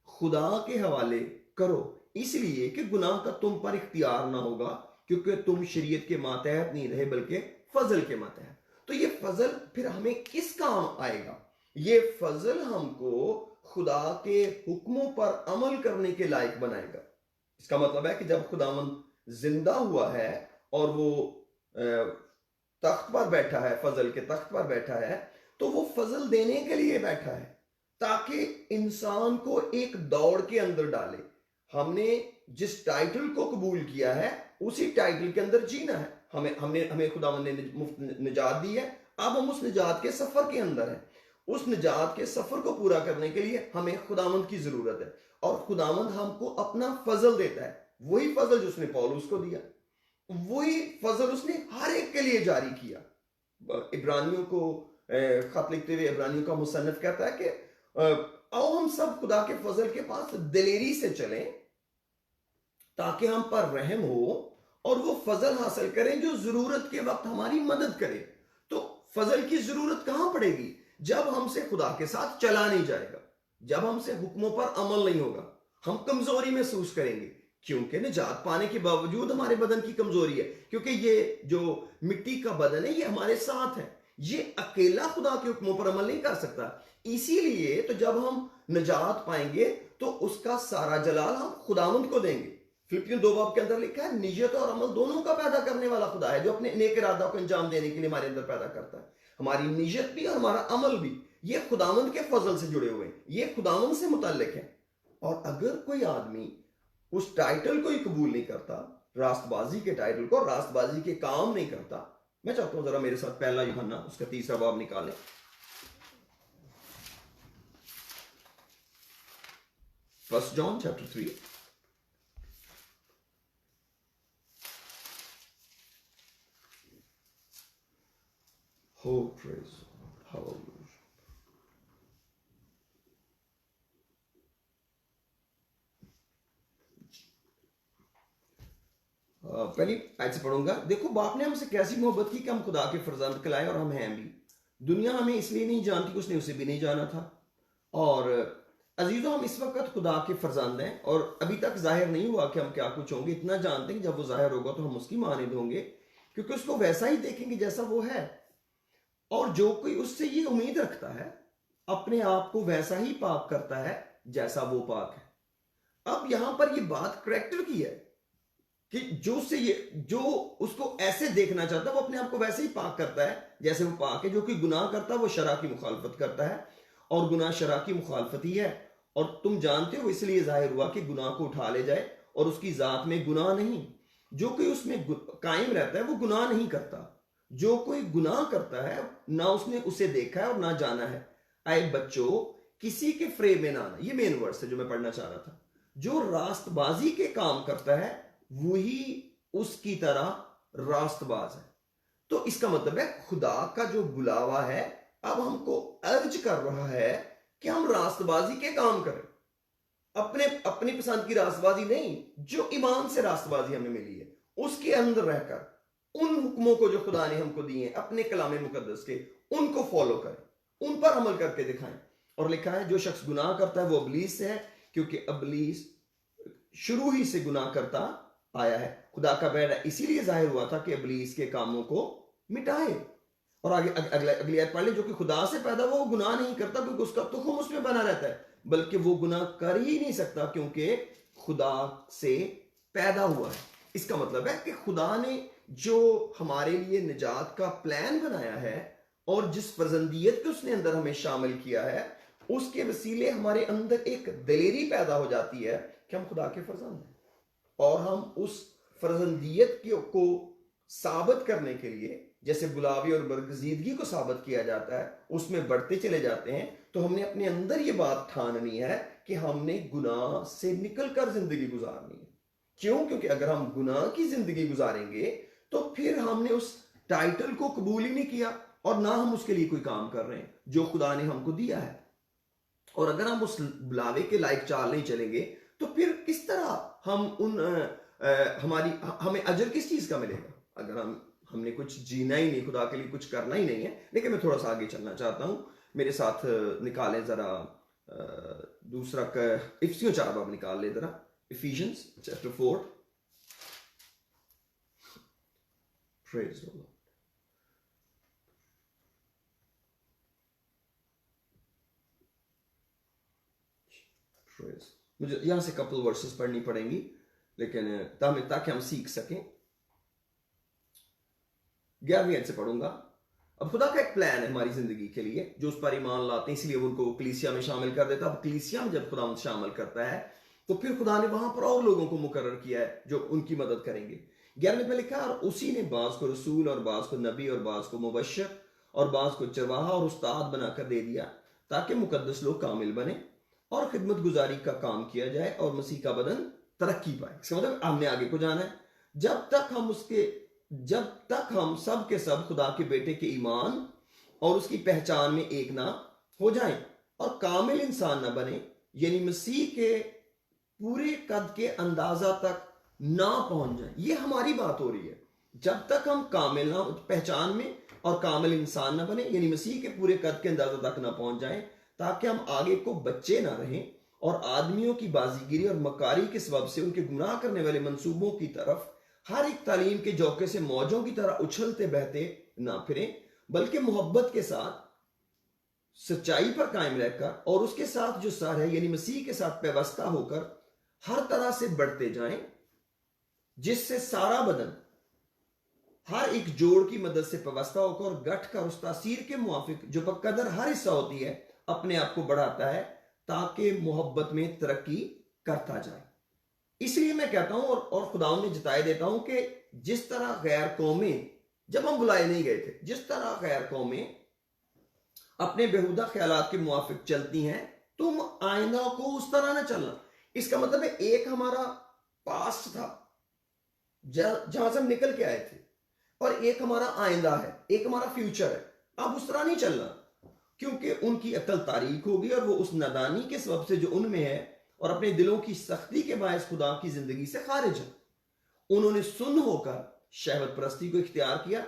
खुदा के हवाले करो, इसलिए कि गुनाह का तुम पर इख्तियार ना होगा, क्योंकि तुम शरीयत के मातहत नहीं रहे बल्कि फजल के मातहत। तो ये फजल फिर हमें किस काम आएगा? ये फजल हमको खुदा के हुक्मों पर अमल करने के लायक बनाएगा। इसका मतलब है कि जब खुदावंद जिंदा हुआ है और वो तख्त पर बैठा है, फजल के तख्त पर बैठा है, तो वो फजल देने के लिए बैठा है ताकि इंसान को एक दौड़ के अंदर डाले। हमने जिस टाइटल को कबूल किया है उसी टाइटल के अंदर जीना है। हमें खुदावंद ने मुफ्त निजात दी है, अब हम उस निजात के सफर के अंदर हैं। उस निजात के सफर को पूरा करने के लिए हमें खुदावंद की जरूरत है, और खुदावंद हमको अपना फजल देता है। वही फजल जो उसने पौलुस को दिया, वही फजल उसने हर एक के लिए जारी किया। इब्रानियों को खत लिखते हुए इब्रानियों का मुसन्निफ कहता है कि आओ हम सब खुदा के फजल के पास दिलेरी से चलें ताकि हम पर रहम हो और वो फजल हासिल करें जो जरूरत के वक्त हमारी मदद करे। तो फजल की जरूरत कहां पड़ेगी? जब हमसे खुदा के साथ चला नहीं जाएगा, जब हमसे हुक्मों पर अमल नहीं होगा, हम कमजोरी महसूस करेंगे, क्योंकि निजात पाने के बावजूद हमारे बदन की कमजोरी है, क्योंकि ये जो मिट्टी का बदन है ये हमारे साथ है, ये अकेला खुदा के हुक्मों पर अमल नहीं कर सकता। इसीलिए तो जब हम निजात पाएंगे तो उसका सारा जलाल हम खुदावंद को देंगे। फिलिपियों 2 बाब के अंदर लिखा है, नियत और अमल दोनों का पैदा करने वाला खुदा है, जो अपने नेक इरादा को अंजाम देने के लिए हमारे अंदर पैदा करता है। हमारी नियत भी और हमारा अमल भी ये खुदावंद के फजल से जुड़े हुए हैं, ये खुदावंद से मुतल्लिक है। और अगर कोई आदमी उस टाइटल को ही कबूल नहीं करता, रास्तबाजी के टाइटल को, रास्तबाजी के काम नहीं करता, मैं चाहता हूं जरा मेरे साथ पहला यूहन्ना उसका 3रा बाब निकालें। First John chapter 3। Oh, praise God. Hallelujah. पहली आयत से पढ़ूंगा। देखो बाप ने हमसे कैसी मोहब्बत की कि हम खुदा के फरजंद कहलाए, और हम हैं भी। दुनिया हमें इसलिए नहीं जानती कि उसने उसे भी नहीं जाना था। और अजीजों, हम इस वक्त खुदा के फरजंद हैं और अभी तक जाहिर नहीं हुआ कि हम क्या कुछ होंगे। इतना जानते हैं कि जब वो जाहिर होगा तो हम उसकी मानिंद होंगे, क्योंकि उसको वैसा ही देखेंगे जैसा वो है। और जो कोई उससे ये उम्मीद रखता है अपने आप को वैसा ही पाक करता है जैसा वो पाक है। अब यहां पर ये बात करैक्टर की है कि जो उसको ऐसे देखना चाहता है वो अपने आप को वैसे ही पाक करता है जैसे वो पाक है। जो कोई गुनाह करता है वो शरा की मुखालफत करता है, और गुनाह शरा की मुखालफत ही है। और तुम जानते हो इसलिए जाहिर हुआ कि गुनाह को उठा ले जाए, और उसकी जात में गुनाह नहीं। जो कोई उसमें कायम रहता है वो गुनाह नहीं करता। जो कोई गुनाह करता है ना उसने उसे देखा है और ना जाना है। आए बच्चों, किसी के फ्रेब में ना आना, ये मेन वर्ड्स है जो मैं पढ़ना चाह रहा था। जो रास्तबाजी के काम करता है वही उसकी तरह रास्तबाज है। तो इसका मतलब है खुदा का जो बुलावा है अब हमको अर्ज कर रहा है कि हम रास्तबाजी के काम करें, अपनी पसंद की रास्तबाजी नहीं, जो ईमान से रास्तबाजी हमें मिली है उसके अंदर रहकर उन हुक्मों को जो खुदा ने हमको दिए अपने कलाम मुकद्दस के, उनको फॉलो करें, उन पर अमल करके दिखाएं। और लिखा है जो शख्स गुनाह करता है वो अबलीस से है, क्योंकि अबलीस शुरू ही से गुनाह करता आया है। खुदा का बेटा इसीलिए जाहिर हुआ था कि अबलीस के कामों को मिटाए। और आगे अगली आयत पढ़ ले, जो कि खुदा से पैदा वो गुनाह नहीं करता क्योंकि उसका तुखम उसमें बना रहता है, बल्कि वो गुनाह कर ही नहीं सकता क्योंकि खुदा से पैदा हुआ है। इसका मतलब है कि खुदा ने जो हमारे लिए निजात का प्लान बनाया है और जिस फर्जंदियत को उसने अंदर हमें शामिल किया है, उसके वसीले हमारे अंदर एक दिलेरी पैदा हो जाती है कि हम खुदा के फर्जंद हैं। और हम उस फर्जंदियत को साबित करने के लिए, जैसे गुलाबी और बरगजीदगी को साबित किया जाता है, उसमें बढ़ते चले जाते हैं। तो हमने अपने अंदर ये बात ठाननी है कि हमने गुनाह से निकलकर जिंदगी गुजारनी है। क्यों? क्योंकि अगर हम गुनाह की जिंदगी गुजारेंगे तो फिर हमने उस टाइटल को कबूल ही नहीं किया और ना हम उसके लिए कोई काम कर रहे हैं जो खुदा ने हमको दिया है। और अगर हम उस बुलावे के लायक चाल नहीं चलेंगे तो फिर किस तरह हम हमें अजर किस चीज का मिलेगा? अगर हमने कुछ जीना ही नहीं, खुदा के लिए कुछ करना ही नहीं है। लेकिन मैं थोड़ा सा आगे चलना चाहता हूं मेरे साथ निकालें ज़रा दूसरा इफिसियों 4 बाब निकाल ले ज़रा, efficiency chapter 4। Praise the Lord. मुझे यहां से कपल वर्सेस पढ़नी पड़ेंगी, लेकिन ताकि हम सीख सकें। 11वीं आयत से पढ़ूंगा। अब खुदा का एक प्लान है हमारी जिंदगी के लिए, जो उस पर ईमान लाते हैं, इसलिए वो उनको कलीसिया में शामिल कर देता है। अब कलीसिया में जब खुदा शामिल करता है तो फिर खुदा ने वहां पर और लोगों को मुकर्रर किया है जो उनकी मदद करेंगे। 11वें में लिखा, और उसी ने बाज को रसूल और बाज को नबी और बाज को मुबश्शिर और बाज को चरवाहा और उस्ताद बनाकर दे दिया, ताकि मुकद्दस लोग कामिल बने और खिदमत गुजारी का काम किया जाए और मसीह का बदन तरक्की पाए। इसका मतलब हमने आगे को जाना है। जब तक हम सब के सब खुदा के बेटे के ईमान और उसकी पहचान में एक ना हो जाएं और कामिल इंसान ना बने, यानी मसीह के पूरे कद के अंदाजा तक ना पहुंच जाए। ये हमारी बात हो रही है। जब तक हम कामिल ना पहचान में और कामिल इंसान ना बने, यानी मसीह के पूरे कद के अंदाजा तक ना पहुंच जाएं, ताकि हम आगे को बच्चे ना रहें और आदमियों की बाजीगिरी और मकारी के सबब से उनके गुनाह करने वाले मंसूबों की तरफ हर एक तालीम के जौके से मौजों की तरह उछलते बहते ना फिरें, बल्कि मोहब्बत के साथ सच्चाई पर कायम रहकर और उसके साथ जो सर है यानी मसीह के साथ पेवस्ता होकर हर तरह से बढ़ते जाएं, जिससे सारा बदन हर एक जोड़ की मदद से पेवस्ता होकर और गठ कर उस तासीर के मुआफिक जो बकदर हर हिस्सा होती है अपने आप को बढ़ाता है, ताकि मोहब्बत में तरक्की करता जाए। इसलिए मैं कहता हूं और खुदावंद ने जताए देता हूं कि जिस तरह गैर कौमें, जब हम बुलाए नहीं गए थे, जिस तरह गैर कौमें अपने बेहुदा ख्यालात के मुआफिक चलती हैं, तुम आइंदा को उस तरह ना चलना। इसका मतलब है एक हमारा पास्ट था जहां से हम निकल के आए थे, और एक हमारा आइंदा है, एक हमारा फ्यूचर है। अब उस तरह नहीं चलना, क्योंकि उनकी अकल तारीक होगी और वो उस नादानी के सबब से जो उनमें है और अपने दिलों की सख्ती के बायस खुदा की जिंदगी से खारिज है। उन्होंने सुन्न होकर शहवत परस्ती को इख्तियार किया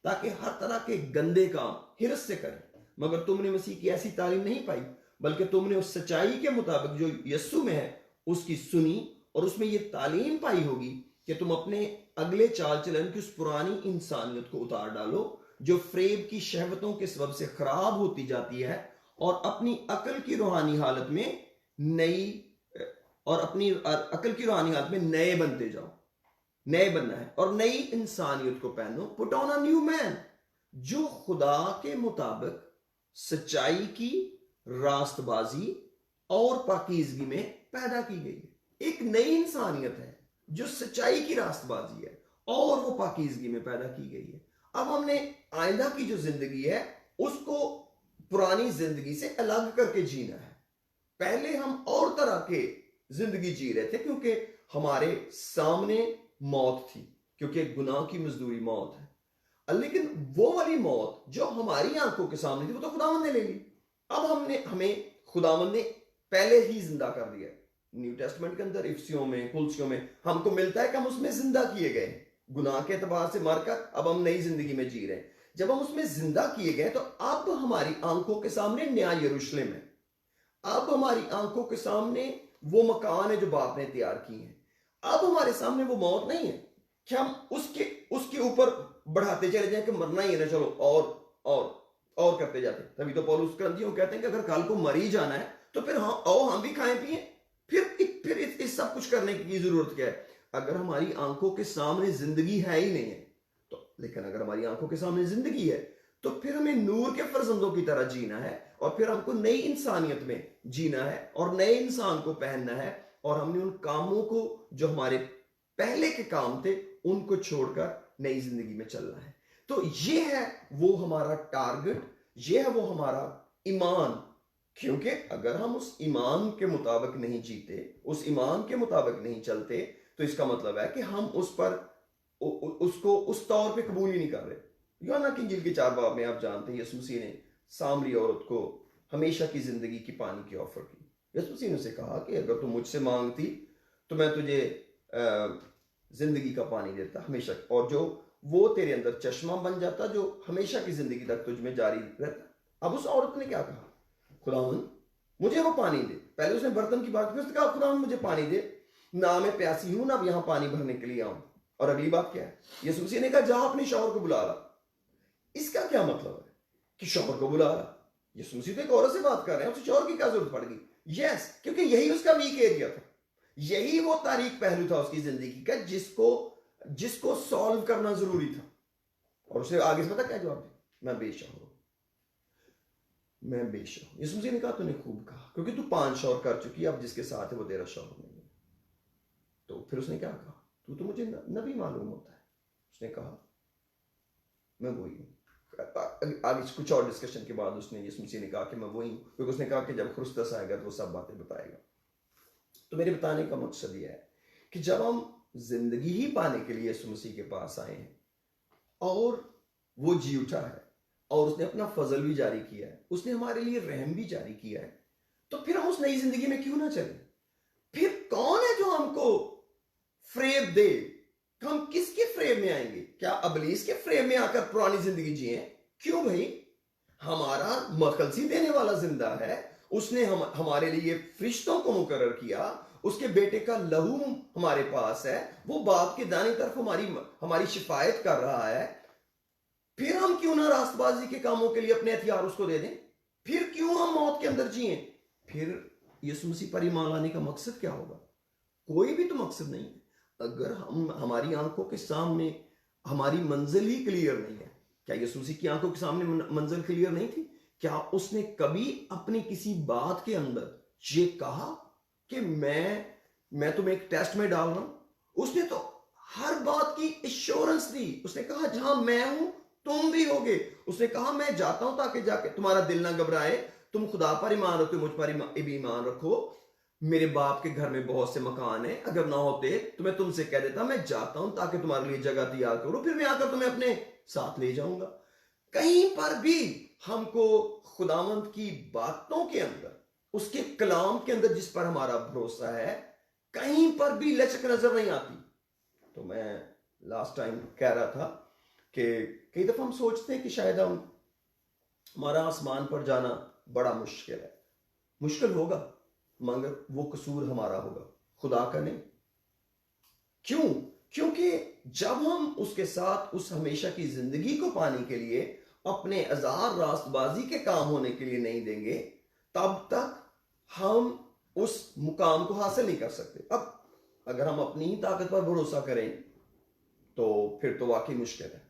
ताकि हर तरह के गंदे काम हिरस से करें, मगर तुमने मसीह की ऐसी तालीम नहीं पाई, बल्कि तुमने उस सच्चाई के मुताबिक जो यस्सु में है उसकी सुनी और उसमें यह तालीम पाई होगी कि तुम अपने अगले चाल चलन की उस पुरानी इंसानियत को उतार डालो जो फ्रेब की शहवतों के सबब से खराब होती जाती है, और अपनी अकल की रूहानी हालत में नए बनते जाओ। नए बनना है और नई इंसानियत को पहनो। Put on a new man, जो खुदा के मुताबिक सच्चाई की रास्तबाजी और पाकीज़गी में पैदा की गई है। एक नई इंसानियत है जो सच्चाई की रास्तबाजी है और वो पाकीज़गी में पैदा की गई है। अब हमने आइंदा की जो जिंदगी है उसको पुरानी जिंदगी से अलग करके जीना है। पहले हम और तरह के जिंदगी जी रहे थे क्योंकि हमारे सामने मौत थी, क्योंकि गुनाह की मजदूरी मौत है। लेकिन वो वाली मौत जो हमारी आंखों के सामने थी वो तो खुदावंद ने ले ली। अब हमें खुदावंद ने पहले ही जिंदा कर दिया। न्यू टेस्टमेंट के अंदर इफिसियों में, कुलसियों में हमको मिलता है कि हम उसमें जिंदा किए गए, गुनाह के एतबार से मरकर अब हम नई जिंदगी में जी रहे हैं। जब हम उसमें जिंदा किए गए तो अब हमारी आंखों के सामने नया यरूशलेम है। अब हमारी आंखों के सामने वो मकान है जो बाप ने तैयार किए हैं। अब हमारे सामने वो मौत नहीं है कि हम उसके ऊपर बढ़ाते चले जाएं कि मरना ही है ना, चलो और करते जाते। तभी तो पौलुस करंथियों कहते हैं कि अगर कल को मर ही जाना है तो फिर हम भी खाएं पिए, फिर इस सब कुछ करने की जरूरत क्या है? अगर हमारी आंखों के सामने जिंदगी है ही नहीं है तो, लेकिन अगर हमारी आंखों के सामने जिंदगी है तो फिर हमें नूर के फर्जंदों की तरह जीना है, और फिर हमको नई इंसानियत में जीना है और नए इंसान को पहनना है, और हमने उन कामों को जो हमारे पहले के काम थे उनको छोड़कर नई जिंदगी में चलना है। तो ये है वो हमारा टारगेट, ये है वो हमारा ईमान। क्योंकि अगर हम उस ईमान के मुताबिक नहीं जीते, उस ईमान के मुताबिक नहीं चलते, तो इसका मतलब है कि हम उसको उस तौर पे कबूल ही नहीं कर रहे। यूहन्ना की इंजील के 4 बाब में आप जानते हैं यीशु मसीह ने सामरी औरत को हमेशा की जिंदगी की पानी की ऑफर की। यीशु मसीह ने उसे कहा कि अगर तुम मुझसे मांगती तो मैं तुझे जिंदगी का पानी देता हमेशा, और जो वो तेरे अंदर चश्मा बन जाता जो हमेशा की जिंदगी तक तुझ में जारी रहता। अब उस औरत ने क्या कहा, खुदावंद मुझे वो पानी दे। पहले उसने बर्तन की बात, फिर उसने कहा खुदावंद मुझे पानी दे, ना मैं प्यासी हूं ना अब यहां पानी भरने के लिए आऊं। और अगली बात क्या है, यीशु मसीह ने कहा जा अपने शौहर को बुला ला। इसका क्या मतलब है कि शौहर को बुला ला? यीशु मसीह तो एक औरत से बात कर रहे हैं, उसे शौहर की क्या जरूरत पड़ गई? यस, क्योंकि यही उसका वीक एरिया था, यही वो तारीख पहलू था उसकी जिंदगी का जिसको सॉल्व करना जरूरी था। और उसे आगे से पता क्या जवाब दिया, मैं बेशौहर हूं, मैं बेशौहर हूं। यीशु मसीह ने कहा तूने खूब कहा, क्योंकि तू 5 शौहर कर चुकी है, अब जिसके साथ है वो तेरा शौहर नहीं है। तो फिर उसने क्या कहा, तू तो मुझे नबी मालूम होता है। उसने कहा मैं वही हूं। आगे कुछ और डिस्कशन के बाद उसने यीशु मसीह ने कहा कि मैं वही हूं, क्योंकि उसने कहा कि जब ख्रिस्तस आएगा तो वो सब बातें बताएगा। तो मेरे बताने का मकसद यह है कि जब हम जिंदगी ही पाने के लिए यीशु मसीह के पास आए हैं और वो जी उठा है और उसने अपना फजल भी जारी किया है, उसने हमारे लिए रहम भी जारी किया है, तो फिर हम उस नई जिंदगी में क्यों ना चलें? फिर कौन है जो हमको फ्रेम दे? हम किसके फ्रेम में आएंगे? क्या अबलीस के फ्रेम में आकर पुरानी जिंदगी जिए? क्यों भाई, हमारा मखलसी देने वाला जिंदा है, उसने हमारे लिए फरिश्तों को मुकर्रर किया, उसके बेटे का लहू हमारे पास है, वो बाप के दानी तरफ हमारी शिफायत कर रहा है। फिर हम क्यों ना रास्तबाजी के कामों के लिए अपने हथियार उसको दे दें? फिर क्यों हम मौत के अंदर जिए? फिर यीशु मसीह पर ईमान लाने का मकसद क्या होगा? कोई भी तो मकसद नहीं है। अगर हमारी आंखों के सामने हमारी मंजिल ही क्लियर नहीं है, क्या यीशु मसीह की आंखों के सामने मंजिल क्लियर नहीं थी? क्या उसने कभी अपनी किसी बात के अंदर ये कहा कि मैं तुम्हें एक टेस्ट में डाल रहा हूं? उसने तो हर बात की एश्योरेंस दी। उसने कहा जहां मैं हूं तुम भी होगे। उसने कहा मैं जाता हूं ताकि जाके तुम्हारा दिल ना घबराए, तुम खुदा पर ईमान रखो, मुझ पर भी ईमान रखो। मेरे बाप के घर में बहुत से मकान है, अगर ना होते तो मैं तुमसे कह देता मैं जाता हूं ताकि तुम्हारे लिए जगह तैयार करूं, फिर मैं आकर तुम्हें अपने साथ ले जाऊंगा। कहीं पर भी हमको खुदावंत की बातों के अंदर, उसके कलाम के अंदर जिस पर हमारा भरोसा है, कहीं पर भी लचक नजर नहीं आती। तो मैं लास्ट टाइम कह रहा था कि कई दफा हम सोचते हैं कि शायद हमारा आसमान पर जाना बड़ा मुश्किल है। मुश्किल होगा, मगर वो कसूर हमारा होगा, खुदा का नहीं। क्यों? क्योंकि जब हम उसके साथ उस हमेशा की जिंदगी को पाने के लिए अपने अजार रास्तबाजी के काम होने के लिए नहीं देंगे, तब तक हम उस मुकाम को हासिल नहीं कर सकते। अब अगर हम अपनी ही ताकत पर भरोसा करें तो फिर तो वाकई मुश्किल है,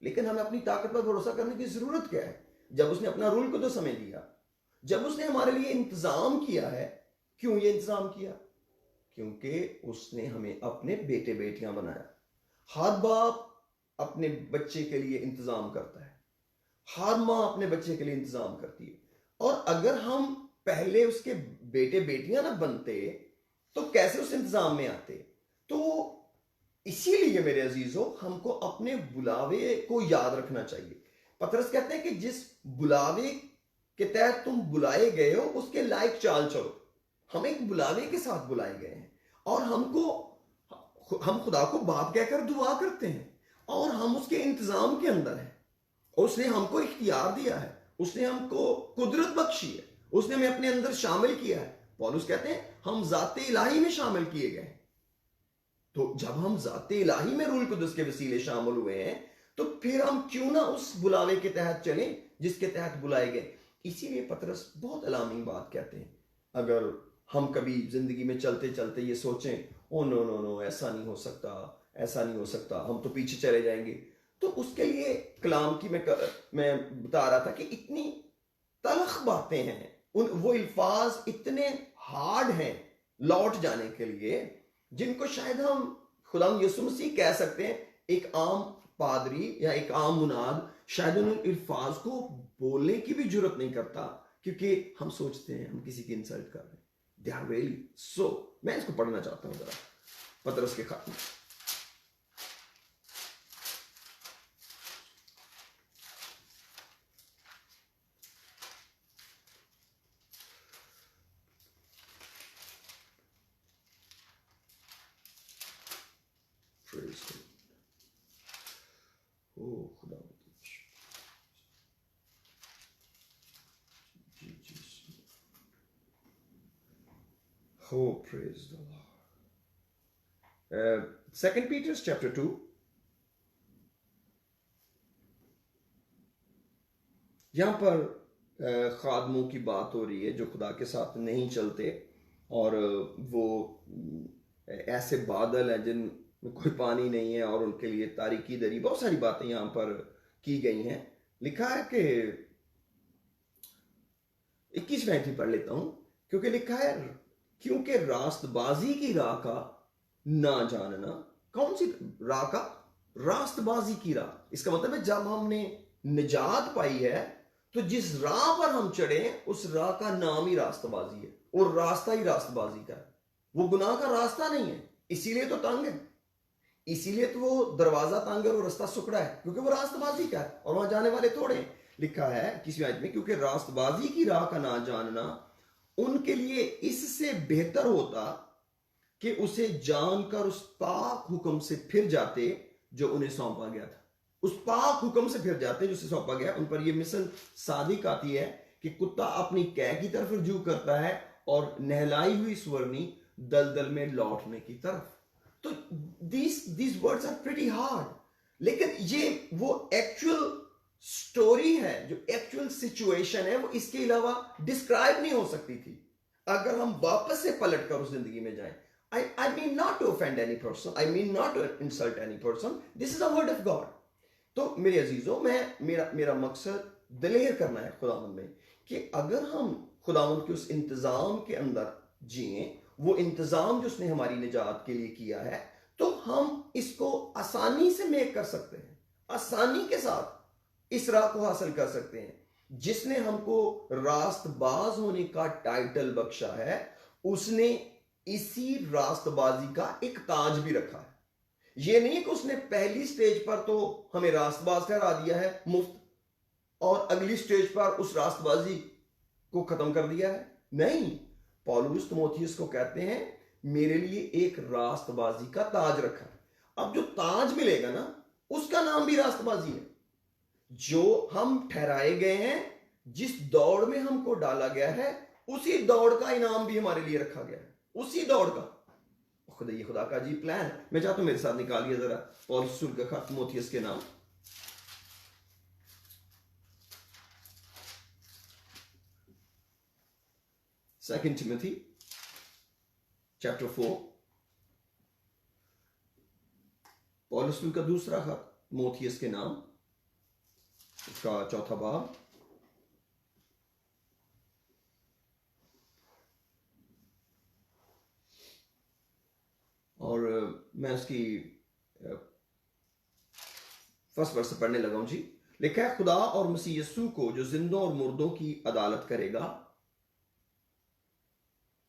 लेकिन हमें अपनी ताकत पर भरोसा करने की जरूरत क्या है? जब उसने अपना रूल को तो समय दिया, जब उसने हमारे लिए इंतजाम किया है। क्यों ये इंतजाम किया? क्योंकि उसने हमें अपने बेटे बेटियां बनाया। हर बाप अपने बच्चे के लिए इंतजाम करता है, हर मां अपने बच्चे के लिए इंतजाम करती है। और अगर हम पहले उसके बेटे बेटियां ना बनते तो कैसे उस इंतजाम में आते? तो इसीलिए मेरे अजीजों, हमको अपने बुलावे को याद रखना चाहिए। पतरस कहते हैं कि जिस बुलावे के तहत तुम बुलाए गए हो उसके लायक चाल चलो। हम एक बुलावे के साथ बुलाए गए हैं और हम खुदा को बाप कहकर दुआ करते हैं और हम उसके इंतजाम के अंदर हैं। उसने हमको इख्तियार दिया है, उसने हमको कुदरत बख्शी है, उसने हमें अपने अंदर शामिल किया है। पौलुस कहते हैं हम जाते इलाही में शामिल किए गए। तो जब हम जाते इलाही में रूल कुदस के वसीले शामिल हुए हैं, तो फिर हम क्यों ना उस बुलावे के तहत चलें जिसके तहत बुलाए गए। इसीलिए पतरस बहुत अलार्मिंग बात कहते हैं। अगर हम कभी जिंदगी में चलते चलते ये सोचें ओ नो नो नो ऐसा नहीं हो सकता, ऐसा नहीं हो सकता, हम तो पीछे चले जाएंगे, तो उसके लिए कलाम की मैं बता रहा था कि इतनी तलख बातें हैं, वो अल्फाज इतने हार्ड हैं लौट जाने के लिए, जिनको शायद हम खुदा यीशु मसीह कह सकते हैं। एक आम पादरी या एक आम मुनाद शायद उन अल्फाज को बोलने की भी जरूरत नहीं करता, क्योंकि हम सोचते हैं हम किसी की इंसल्ट कर रहे हैं। They are really so. मैं इसको पढ़ना चाहता हूं जरा पतरस के खाते में। ओ खुदा, Oh, praise the Lord. 2 Peter chapter 2. यहाँ पर खादमों की बात हो रही है जो खुदा के साथ नहीं चलते, और वो ऐसे बादल हैं जिनमें कोई पानी नहीं है और उनके लिए तारीकी दरी, बहुत सारी बातें यहाँ पर की गई हैं। लिखा है कि 21 पढ़ लेता हूं, क्योंकि लिखा है क्योंकि रास्तबाजी की राह का ना जानना। कौन सी राह का? रास्तबाजी की राह। इसका मतलब है जब हमने निजात पाई है तो जिस राह पर हम चढ़े उस राह का नाम ही रास्तबाजी है, और रास्ता ही रास्तबाजी का है। वो गुनाह का रास्ता नहीं है, इसीलिए तो तंग है, इसीलिए तो वो दरवाजा तंग है और रास्ता सुकड़ा है, क्योंकि वो रास्तबाजी का है और वहां जाने वाले थोड़े। लिखा है किसी आयत में, क्योंकि रास्तबाजी की राह का ना जानना उनके लिए इससे बेहतर होता कि उसे जानकर उस पाक हुक्म से फिर जाते जो उन्हें सौंपा गया था। उस पाक हुक्म से फिर जाते जो उसे सौंपा गया। उन पर यह मिसल सादिक आती है कि कुत्ता अपनी कै की तरफ रुजू करता है और नहलाई हुई स्वर्णी दलदल में लौटने की तरफ। तो these words are pretty hard, लेकिन ये वो एक्चुअल स्टोरी है, जो एक्चुअल सिचुएशन है, वो इसके अलावा डिस्क्राइब नहीं हो सकती थी अगर हम वापस से पलट कर उस जिंदगी में जाएं। I mean not to offend any person, I mean not to insult any person, this is a word of God. तो मेरे अजीजों, मेरा मकसद दिलेर करना है खुदावंद में कि अगर हम खुदावंद के उस इंतजाम के अंदर जिए, वो इंतजाम जो उसने हमारी निजात के लिए किया है, तो हम इसको आसानी से मेक कर सकते हैं, आसानी के साथ इस राह को हासिल कर सकते हैं। जिसने हमको रास्तबाज होने का टाइटल बख्शा है, उसने इसी रास्तबाजी का एक ताज भी रखा है। यह नहीं कि उसने पहली स्टेज पर तो हमें रास्तबाज ठहरा दिया है मुफ्त, और अगली स्टेज पर उस रास्तबाजी को खत्म कर दिया है। नहीं, पौलुस तीमुथियुस को कहते हैं मेरे लिए एक रास्तबाजी का ताज रखा है। अब जो ताज मिलेगा ना, उसका नाम भी रास्तबाजी है। जो हम ठहराए गए हैं, जिस दौड़ में हमको डाला गया है, उसी दौड़ का इनाम भी हमारे लिए रखा गया है, उसी दौड़ का। खुदा का अजीब प्लान है। मैं चाहता हूं मेरे साथ निकालिए जरा पौलुस का खत तीमुथियुस के नाम। Second Timothy chapter 4, पौलुस का दूसरा खत तीमुथियुस के नाम, उसका चौथा बाब। और मैं उसकी फर्स्ट वर्स से पढ़ने लगा हूं जी। लिखा है खुदा और मसीह यीशु को जो जिंदों और मुर्दों की अदालत करेगा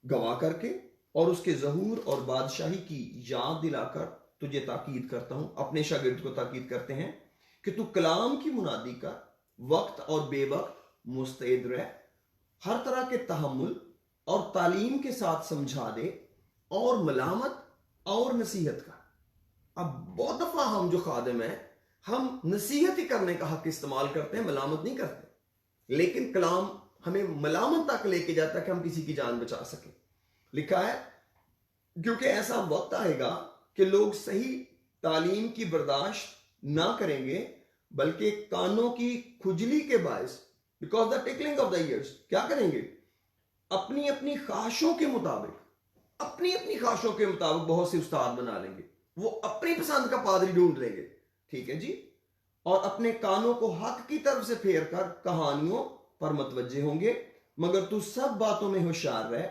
गवाह करके और उसके ज़हूर और बादशाही की याद दिलाकर तुझे ताकीद करता हूं, अपने शागिर्द को ताकीद करते हैं कि तू कलाम की मुनादी का वक्त और बेवक्त मुस्तैद रह, हर तरह के तहम्मुल और तालीम के साथ समझा दे और मलामत और नसीहत का। अब बहुत दफा हम जो खादिम हैं, हम नसीहत ही करने का हक इस्तेमाल करते हैं, मलामत नहीं करते। लेकिन कलाम हमें मलामत तक लेके जाता है कि हम किसी की जान बचा सके। लिखा है क्योंकि ऐसा वक्त आएगा कि लोग सही तालीम की बर्दाश्त ना करेंगे, बल्कि कानों की खुजली के बायस, because the tickling of the ears, क्या करेंगे? अपनी अपनी ख्वाहिशों के मुताबिक बहुत से उस्ताद बना लेंगे। वो अपनी पसंद का पादरी ढूंढ लेंगे, ठीक है जी, और अपने कानों को हक की तरफ से फेर कर कहानियों पर मतवज्जे होंगे। मगर तू सब बातों में होशियार रह,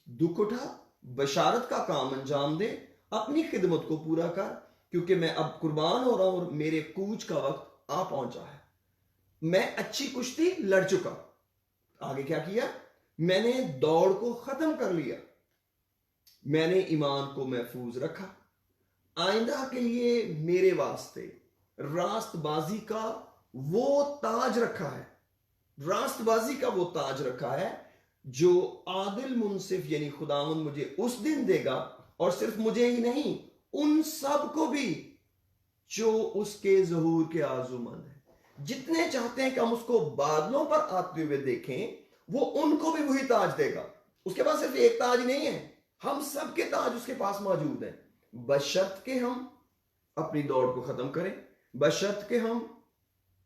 दुख उठा, बशारत का काम अंजाम दे, अपनी खिदमत को पूरा कर, क्योंकि मैं अब कुर्बान हो रहा हूं और मेरे कूच का वक्त आ पहुंचा है। मैं अच्छी कुश्ती लड़ चुका। आगे क्या किया? मैंने दौड़ को खत्म कर लिया, मैंने ईमान को महफूज रखा। आइंदा के लिए मेरे वास्ते रास्तबाजी का वो ताज रखा है, रास्तबाजी का वो ताज रखा है जो आदिल मुनसिफ यानी खुदावंद मुझे उस दिन देगा, और सिर्फ मुझे ही नहीं, उन सब को भी जो उसके ज़हूर के आर्ज़ूमंद हैं। जितने चाहते हैं कि हम उसको बादलों पर आते हुए देखें, वो उनको भी वही ताज देगा। उसके पास सिर्फ एक ताज नहीं है, हम सबके ताज उसके पास मौजूद हैं, बशर्त के हम अपनी दौड़ को खत्म करें, बशर्त के हम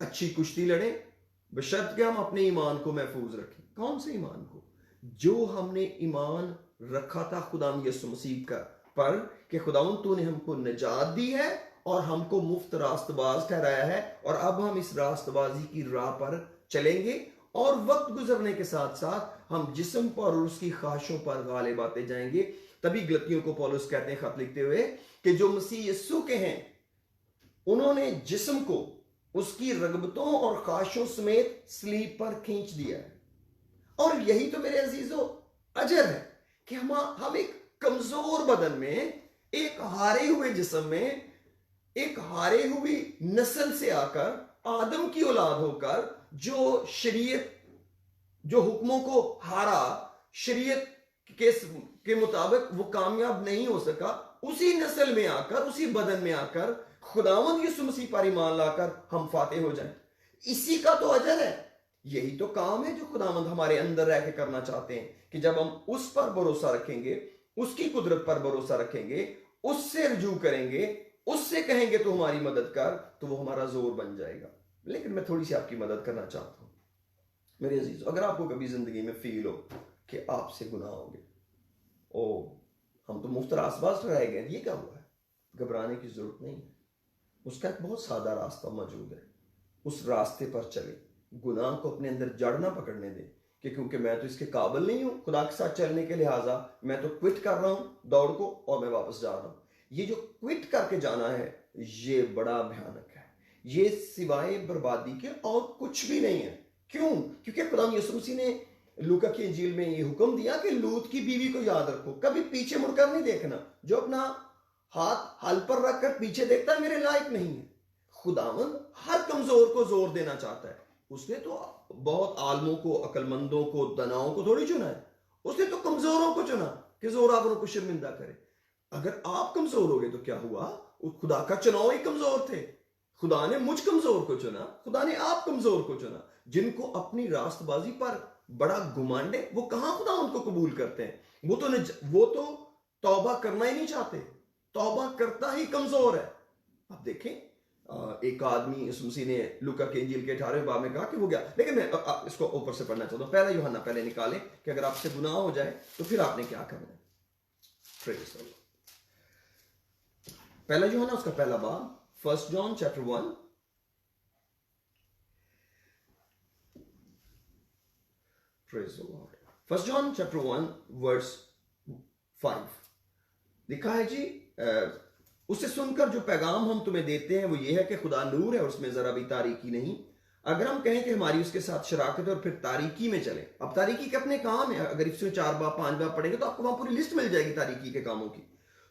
अच्छी कुश्ती लड़ें, बशर्त के हम अपने ईमान को महफूज रखें। कौन से ईमान को? जो हमने ईमान रखा था खुदा यीशु मसीह का पर कि खुदावंद तूने हमको निजात दी है और हमको मुफ्त रास्तबाज ठहराया है, और अब हम इस रास्तबाजी की राह पर चलेंगे, और वक्त गुजरने के साथ साथ हम जिस्म पर और उसकी ख्वाहिशों पर गालिब आते जाएंगे। तभी गलतियों को पौलुस कहते हैं खत लिखते हुए कि जो मसीह यीशु के हैं उन्होंने जिस्म को उसकी रगबतों और ख्वाहिशों समेत स्लीब पर खींच दिया है। और यही तो मेरे अजीजों अजर है कि हम एक कमजोर बदन में, एक हारे हुए जिस्म में, एक हारे हुई नस्ल से आकर, आदम की औलाद होकर, जो शरीयत, जो हुक्मों को हारा, शरीयत के मुताबिक वो कामयाब नहीं हो सका, उसी नस्ल में आकर, उसी बदन में आकर खुदावंद यीशु मसीह पर ईमान लाकर हम फातेह हो जाएं। इसी का तो अजर है, यही तो काम है जो खुदावंद हमारे अंदर रह के करना चाहते हैं कि जब हम उस पर भरोसा रखेंगे, उसकी कुदरत पर भरोसा रखेंगे, उससे रुजू करेंगे, उससे कहेंगे तो हमारी मदद कर, तो वो हमारा जोर बन जाएगा। लेकिन मैं थोड़ी सी आपकी मदद करना चाहता हूं मेरे अजीज। अगर आपको कभी जिंदगी में फील हो कि आपसे गुनाह हो गए, ओ हम तो मुफ्त रास्तबाज ठहराए गए, ये क्या हुआ है, घबराने की जरूरत नहीं है। उसका एक बहुत सादा रास्ता मौजूद है, उस रास्ते पर चले। गुनाह को अपने अंदर जड़ ना पकड़ने दें कि क्योंकि मैं तो इसके काबिल नहीं हूं खुदा के साथ चलने के, लिहाजा मैं तो क्विट कर रहा हूं दौड़ को और मैं वापस जा रहा हूं। ये जो क्विट करके जाना है ये बड़ा भयानक है, ये सिवाय बर्बादी के और कुछ भी नहीं है। क्यों? क्योंकि खुदा यीशु मसीह ने लूका की इंजील में ये हुक्म दिया कि लूत की बीवी को याद रखो, कभी पीछे मुड़कर नहीं देखना। जो अपना हाथ हल पर रखकर पीछे देखता है मेरे लायक नहीं है। खुदावंद हर कमजोर को जोर देना चाहता है। उसने तो बहुत आलमों को, अकलमंदों को, दनाओं को थोड़ी चुना है, उसने तो कमजोरों को चुना कि जोरावरों को शर्मिंदा करे। अगर आप कमजोर हो गए तो क्या हुआ? खुदा का चुनाव ही कमजोर थे। खुदा ने मुझ कमजोर को चुना, खुदा ने आप कमजोर को चुना। जिनको अपनी रास्तबाजी पर बड़ा घुमांड है वो कहां खुदा उनको कबूल करते हैं? वो तो तौबा करना ही नहीं चाहते, तौबा करता ही कमजोर है। अब देखें, एक आदमी यीशु मसीह ने लूका के इंजील के 18वें बाब में कहा कि वो गया, लेकिन मैं इसको ऊपर से पढ़ना चाहता हूं। पहला यूहन्ना पहले निकालें कि अगर आपसे गुनाह हो जाए तो फिर आपने क्या करना है। Praise the Lord. पहला यूहन्ना उसका पहला बाब, 1 John chapter 1, praise the Lord. 1 John chapter 1 verse 5 लिखा है जी, उसे सुनकर जो पैगाम हम तुम्हें देते हैं वो ये है कि खुदा नूर है और उसमें जरा भी तारीकी नहीं। अगर हम कहें कि हमारी उसके साथ शराकत है और फिर तारीकी में चले, अब तारीकी के अपने काम है, अगर इसमें 4 बाब 5 बाब पढ़ेंगे तो आपको वहां पूरी लिस्ट मिल जाएगी तारीकी के कामों की।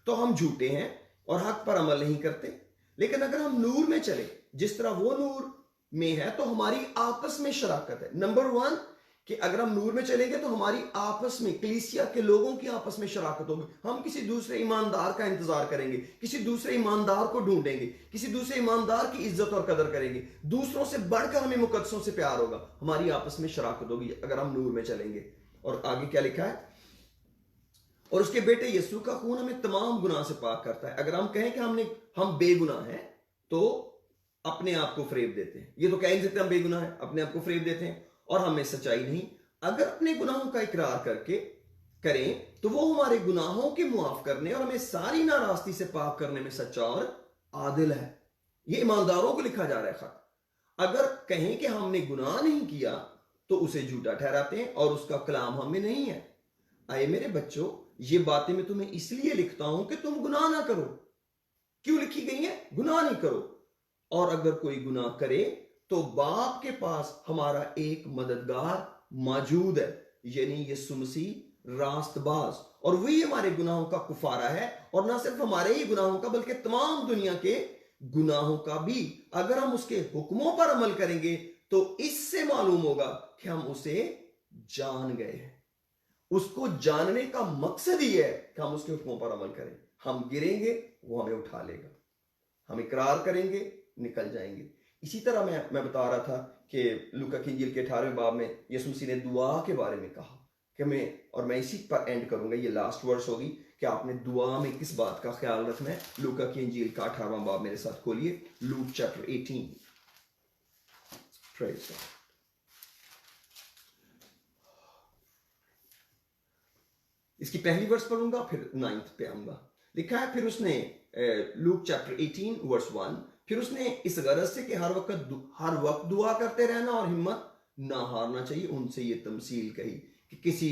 तो हम झूठे हैं और हक पर अमल नहीं करते। लेकिन अगर हम नूर में चले जिस तरह वो नूर में है तो हमारी आपस में शराकत है। नंबर 1 कि अगर हम नूर में चलेंगे तो हमारी आपस में, कलीसिया के लोगों की आपस में शराकत होगी। हम किसी दूसरे ईमानदार का इंतजार करेंगे, किसी दूसरे ईमानदार को ढूंढेंगे, किसी दूसरे ईमानदार की इज्जत और कदर करेंगे। दूसरों से बढ़कर हमें मुकद्दसों से प्यार होगा, हमारी आपस में शराकत होगी अगर हम नूर में चलेंगे। और आगे क्या लिखा है? और उसके बेटे यीशु का खून हमें तमाम गुनाह से पाक करता है। अगर हम कहें कि हम बेगुनाह हैं तो अपने आप को फरेब देते हैं। ये तो कह नहीं सकते हम बेगुनाह हैं, अपने आप को फरेब देते हैं और हमें सच्चाई नहीं। अगर अपने गुनाहों का इकरार करके करें तो वो हमारे गुनाहों के मुआफ करने और हमें सारी नाराजगी से पाक करने में सच्चा और आदिल है। ये ईमानदारों को लिखा जा रहा है खत। अगर कहें कि हमने गुनाह नहीं किया तो उसे झूठा ठहराते हैं और उसका कलाम हमें नहीं है। आए मेरे बच्चों, ये बातें मैं तुम्हें इसलिए लिखता हूं कि तुम गुनाह ना करो। क्यों लिखी गई है? गुनाह नहीं करो। और अगर कोई गुनाह करे तो बाप के पास हमारा एक मददगार मौजूद है, यानी यीशु मसीह रास्तबाज, और वही हमारे गुनाहों का कुफारा है। और ना सिर्फ हमारे ही गुनाहों का बल्कि तमाम दुनिया के गुनाहों का भी। अगर हम उसके हुक्मों पर अमल करेंगे तो इससे मालूम होगा कि हम उसे जान गए हैं। उसको जानने का मकसद ही है कि हम उसके हुक्मों पर अमल करें। हम गिरेंगे वो हमें उठा लेगा, हम इकरार करेंगे निकल जाएंगे। इसी तरह मैं बता रहा था कि लूका की इंजील के 18वें बाब में यीशु मसीह ने दुआ के बारे में कहा कि मैं इसी पर एंड करूंगा, ये लास्ट वर्स होगी कि आपने दुआ में किस बात का ख्याल रखना है। लूका की इंजील का 18वां बाब मेरे साथ खोलिए, लूक चैप्टर 18। Praise God. इसकी पहली वर्स पढ़ूंगा, फिर 9th पे आऊंगा। लिखा है, फिर उसने लूक चैप्टर 18 वर्स 1, फिर उसने इस गरज से कि हर वक्त दुआ करते रहना और हिम्मत ना हारना चाहिए, उनसे ये तमसील कही कि किसी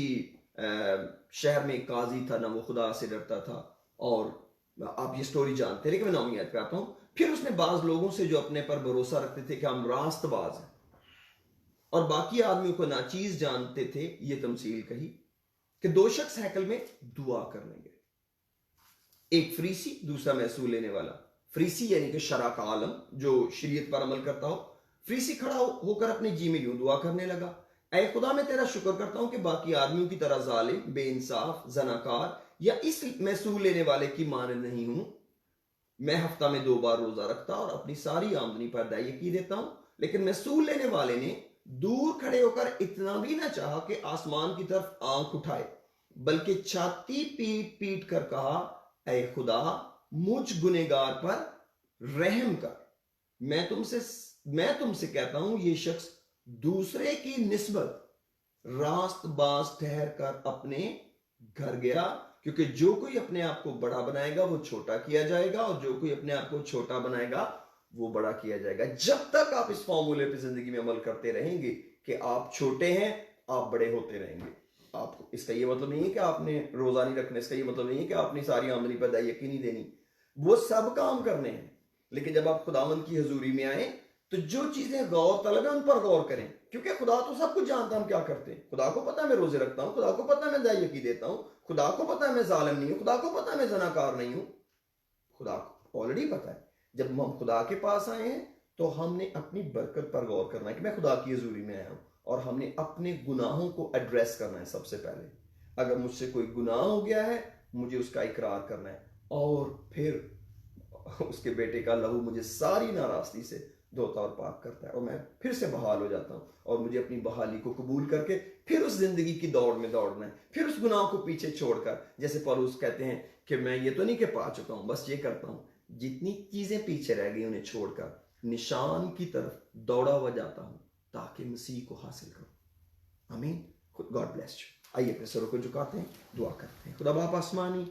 शहर में एक काजी था ना, वो खुदा से डरता था, और आप ये स्टोरी जानते हैं, लेकिन मैं 9वीं आयत पे आता हूं। फिर उसने बाज लोगों से जो अपने पर भरोसा रखते थे कि हम रास्तबाज हैं और बाकी आदमियों को नाचीज जानते थे, ये तमसील कही कि 2 शख्स हैकल में दुआ करने गए, एक फरीसी, दूसरा महसूल लेने वाला। फरीसी यानी कि शरा का आलम जो शरीयत पर अमल करता हो। फरीसी खड़ा होकर अपने जी में यूं दुआ करने लगा, ऐ खुदा मैं तेरा शुक्र करता हूं कि बाकी आदमियों की तरह जालिम, बेइंसाफ, जनाकार या इस महसूल लेने वाले की मानद नहीं हूं। मैं हफ्ता में 2 बार रोजा रखता और अपनी सारी आमदनी पर अदायगी देता हूं। लेकिन महसूल लेने वाले ने दूर खड़े होकर इतना भी ना चाहा कि आसमान की तरफ आंख उठाए, बल्कि छाती पीट पीट कर कहा, ऐ खुदा मुझ गुनेगार पर रहम कर। मैं तुमसे कहता हूं, ये शख्स दूसरे की निस्बत रास्तबाज ठहर कर अपने घर गया, क्योंकि जो कोई अपने आप को बड़ा बनाएगा वो छोटा किया जाएगा, और जो कोई अपने आप को छोटा बनाएगा वो बड़ा किया जाएगा। जब तक आप इस फॉर्मूले पे जिंदगी में अमल करते रहेंगे कि आप छोटे हैं, आप बड़े होते रहेंगे। आपको इसका ये मतलब नहीं है कि आपने रोजा नहीं रखना, इसका ये मतलब नहीं है कि आपने सारी आमदनी पर अदायगी नहीं देनी, वो सब काम करने हैं। लेकिन जब आप खुदावंद की हजूरी में आए तो जो चीजें गौर तलब है उन पर गौर करें, क्योंकि खुदा तो सब कुछ जानता है हम क्या करते हैं। खुदा को पता है मैं रोजे रखता हूं, खुदा को पता है मैं अदायगी देता हूं, खुदा को पता है मैं जालिम नहीं हूं, खुदा को पता है मैं जनाकार नहीं हूं, खुदा को ऑलरेडी पता है। जब हम खुदा के पास आए हैं तो हमने अपनी बरकत पर गौर करना है कि मैं खुदा की हजूरी में आया हूं, और हमने अपने गुनाहों को एड्रेस करना है। सबसे पहले अगर मुझसे कोई गुनाह हो गया है, मुझे उसका इकरार करना है, और फिर उसके बेटे का लहू मुझे सारी नाराजगी से धोता और पाक करता है, और मैं फिर से बहाल हो जाता हूं, और मुझे अपनी बहाली को कबूल करके फिर उस जिंदगी की दौड़ में दौड़ना है, फिर उस गुनाह को पीछे छोड़कर, जैसे पौलुस कहते हैं कि मैं ये तो नहीं कि पा चुका हूं, बस ये करता हूं, जितनी चीजें पीछे रह गई उन्हें छोड़कर निशान की तरफ दौड़ा हुआ जाता हूं, ताकि मसीह को हासिल करूं। आमीन। God bless you. आइए अपने सरों को झुकाते हैं, दुआ करते हैं। खुदा बाप आसमानी,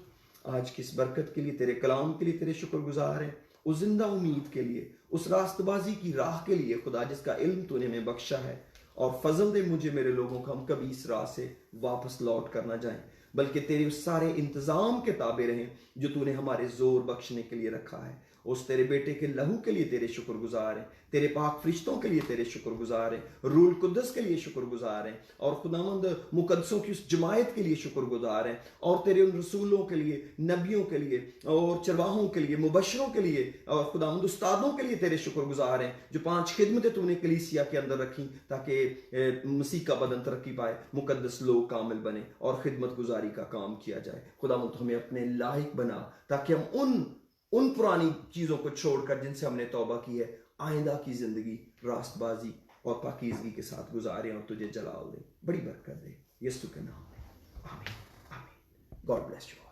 आज की इस बरकत के लिए, तेरे कलाम के लिए तेरे शुक्रगुजार हैं, उस जिंदा उम्मीद के लिए, उस रास्तबाजी की राह के लिए खुदा, जिसका इल्म तूने हमें बख्शा है, और फजल दे मुझे, मेरे लोगों को, हम कभी इस राह से वापस लौट कर ना जाएं, बल्कि तेरे उस सारे इंतजाम के ताबे रहें जो तूने हमारे जोर बख्शने के लिए रखा है। उस तेरे बेटे के लहू के लिए तेरे शुक्रगुजार हैं, तेरे पाक फरिश्तों के लिए तेरे शुक्रगुजार हैं, रूल कुद्दस के लिए शुक्रगुजार हैं, और खुदावंद मुकद्दसों की उस जमायत के लिए शुक्रगुजार हैं, और तेरे उन रसूलों के लिए, नबियों के लिए, और चरवाहों के लिए, मुबशरों के लिए, और खुदावंद उस्तादों के लिए तेरे शुक्रगुजार हैं, जो 5 खिदमतें तूने कलीसिया के अंदर रखी ताकि मसीह का बदन तरक्की पाए, मुकद्दस लोग कामिल बने और खिदमत गुजारी का काम किया जाए। खुदावंद हमें अपने लायक बना, ताकि हम उन पुरानी चीजों को छोड़कर जिनसे हमने तौबा की है, आइंदा की जिंदगी रास्तबाजी और पाकीज़गी के साथ गुजारें, और तुझे जलाल दे, बड़ी बरकत दे, यीशु के नाम में, आमीन आमीन। God bless you.